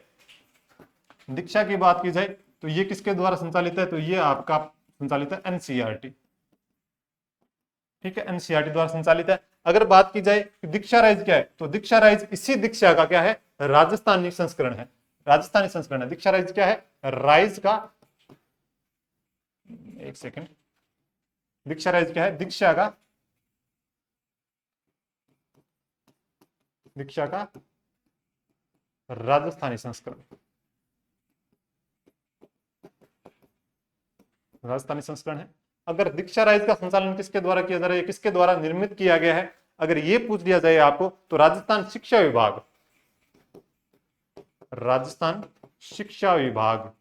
दीक्षा की बात की जाए तो ये किसके द्वारा संचालित है? तो ये आपका संचालित है NCERT, ठीक है, NCERT द्वारा संचालित है। अगर बात की जाए कि दीक्षा राइज क्या है, तो दीक्षा राइज इसी दीक्षा का क्या है? राजस्थानी संस्करण है, राजस्थानी संस्करण है। दीक्षा राइज क्या है? राइज का, एक सेकंड, दीक्षा राइज क्या है? दीक्षा का राजस्थानी संस्करण, राजस्थानी संस्करण है। अगर दीक्षा राइज का संचालन किसके द्वारा किया जा रहा है, किसके द्वारा निर्मित किया गया है, अगर ये पूछ लिया जाए आपको तो राजस्थान शिक्षा विभाग, राजस्थान शिक्षा विभाग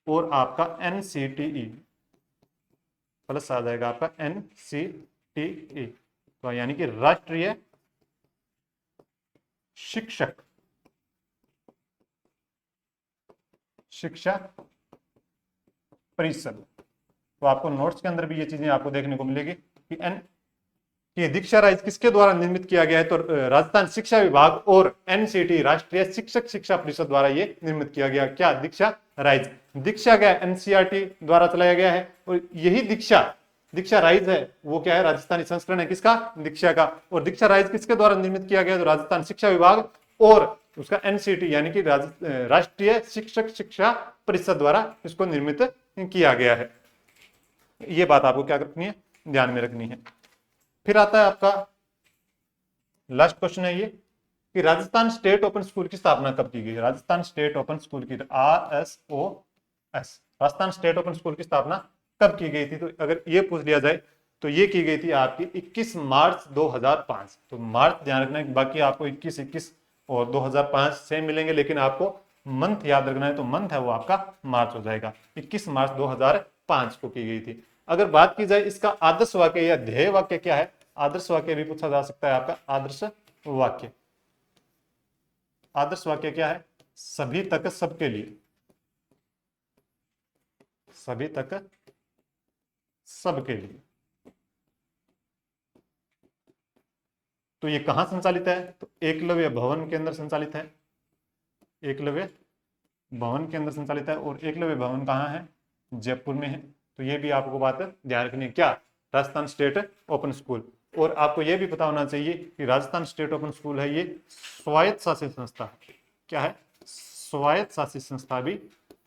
और आपका NCTE प्लस आ जाएगा आपका NCTE, तो यानी कि राष्ट्रीय शिक्षा परिषद। तो आपको नोट्स के अंदर भी ये चीजें आपको देखने को मिलेगी कि दीक्षा राइज किसके द्वारा निर्मित किया गया है, तो राजस्थान शिक्षा विभाग और NCTE राष्ट्रीय शिक्षक शिक्षा परिषद द्वारा ये निर्मित किया गया। क्या? दीक्षा राइज। दीक्षा क्या है? NCERT द्वारा चलाया गया है, और यही दीक्षा राइज है वो क्या है? राजस्थानी संस्करण है, किसका? दीक्षा का। और दीक्षा राइज किसके द्वारा निर्मित किया गया? तो राजस्थान शिक्षा विभाग और उसका NCTE यानी कि राष्ट्रीय शिक्षक शिक्षा परिषद द्वारा इसको निर्मित किया गया है। ये बात आपको क्या रखनी है? ध्यान में रखनी है। फिर आता है आपका लास्ट क्वेश्चन है ये कि राजस्थान स्टेट ओपन स्कूल की स्थापना कब की गई? राजस्थान स्टेट ओपन स्कूल की, RSOS, Rajasthan state open school की स्थापना कब की गई थी? तो अगर ये पूछ लिया जाए तो ये की गई थी आपकी 21 मार्च 2005। तो मार्च ध्यान रखना है, बाकी आपको 21 और 2005 सेम मिलेंगे, लेकिन आपको मंथ याद रखना है, तो मंथ है वो आपका मार्च हो जाएगा। 21 मार्च 2005 को की गई थी। अगर बात की जाए इसका आदर्श वाक्य या ध्येय वाक्य क्या है, आदर्श वाक्य भी पूछा जा सकता है आपका। आदर्श वाक्य, आदर्श वाक्य क्या है? सभी तक सबके लिए, सभी तक सबके लिए। तो ये कहां संचालित है? तो एकलव्य भवन के अंदर संचालित है, एकलव्य भवन के अंदर संचालित है। और एकलव्य भवन कहाँ है? जयपुर में है। तो ये भी आपको बात ध्यान रखनी है। क्या? Rajasthan state open school. और आपको ये भी पता होना चाहिए कि राजस्थान स्टेट ओपन स्कूल है ये स्वायत्त शासित संस्था। क्या है? स्वायत्त शासित संस्था भी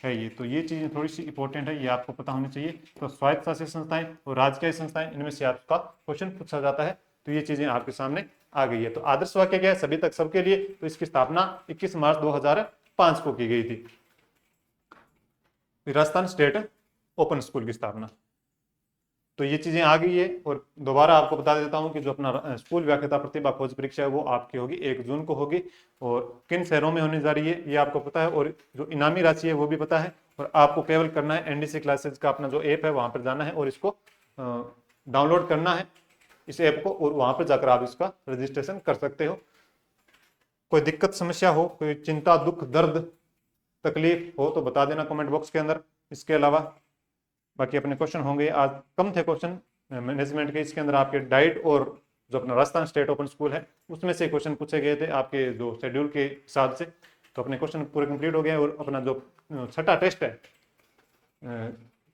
है ये। तो ये चीजें थोड़ी सी इंपॉर्टेंट है, ये आपको पता होनी चाहिए। तो स्वायत्त शासित संस्थाएं और राजकीय संस्थाएं, इनमें से आपका क्वेश्चन पूछा जाता है। तो ये चीजें आपके सामने आ गई है। तो आदर्श वाक्य क्या है? सभी तक सबके लिए। तो इसकी स्थापना 21 मार्च 2005 को की गई थी, राजस्थान स्टेट ओपन स्कूल की स्थापना। तो ये चीजें आ गई है। और दोबारा आपको बता देता हूं कि जो अपना स्कूल व्याख्याता प्रतिभा खोज परीक्षा है वो आपकी होगी 1 जून को होगी, और किन शहरों में होने जा रही है ये आपको पता है, और जो इनामी राशि है वो भी पता है। और आपको केवल करना है NDC क्लासेज का अपना जो ऐप है वहां पर जाना है और इसको डाउनलोड करना है, इस ऐप को, और वहां पर जाकर आप इसका रजिस्ट्रेशन कर सकते हो। कोई दिक्कत समस्या हो, कोई चिंता दुख दर्द तकलीफ हो तो बता देना कमेंट बॉक्स के अंदर। इसके अलावा बाकी अपने क्वेश्चन होंगे, आज कम थे क्वेश्चन मैनेजमेंट के, इसके अंदर आपके डाइट और जो अपना राजस्थान स्टेट ओपन स्कूल है उसमें से क्वेश्चन पूछे गए थे आपके जो शेड्यूल के हिसाब से। तो अपने क्वेश्चन पूरे कंप्लीट हो गए और अपना जो छठा टेस्ट है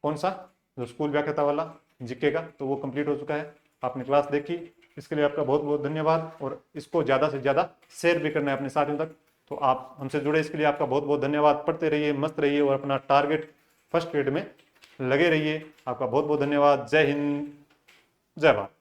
कौन सा, जो स्कूल व्याख्याता वाला जीके का, तो वो कंप्लीट हो चुका है। आपने क्लास देखी, इसके लिए आपका बहुत बहुत धन्यवाद। और इसको ज़्यादा से ज़्यादा शेयर भी करना है अपने साथियों तक। तो आप हमसे जुड़े इसके लिए आपका बहुत बहुत धन्यवाद। पढ़ते रहिए, मस्त रहिए और अपना टारगेट फर्स्ट ग्रेड में लगे रहिए। आपका बहुत बहुत धन्यवाद। जय हिंद, जय भारत।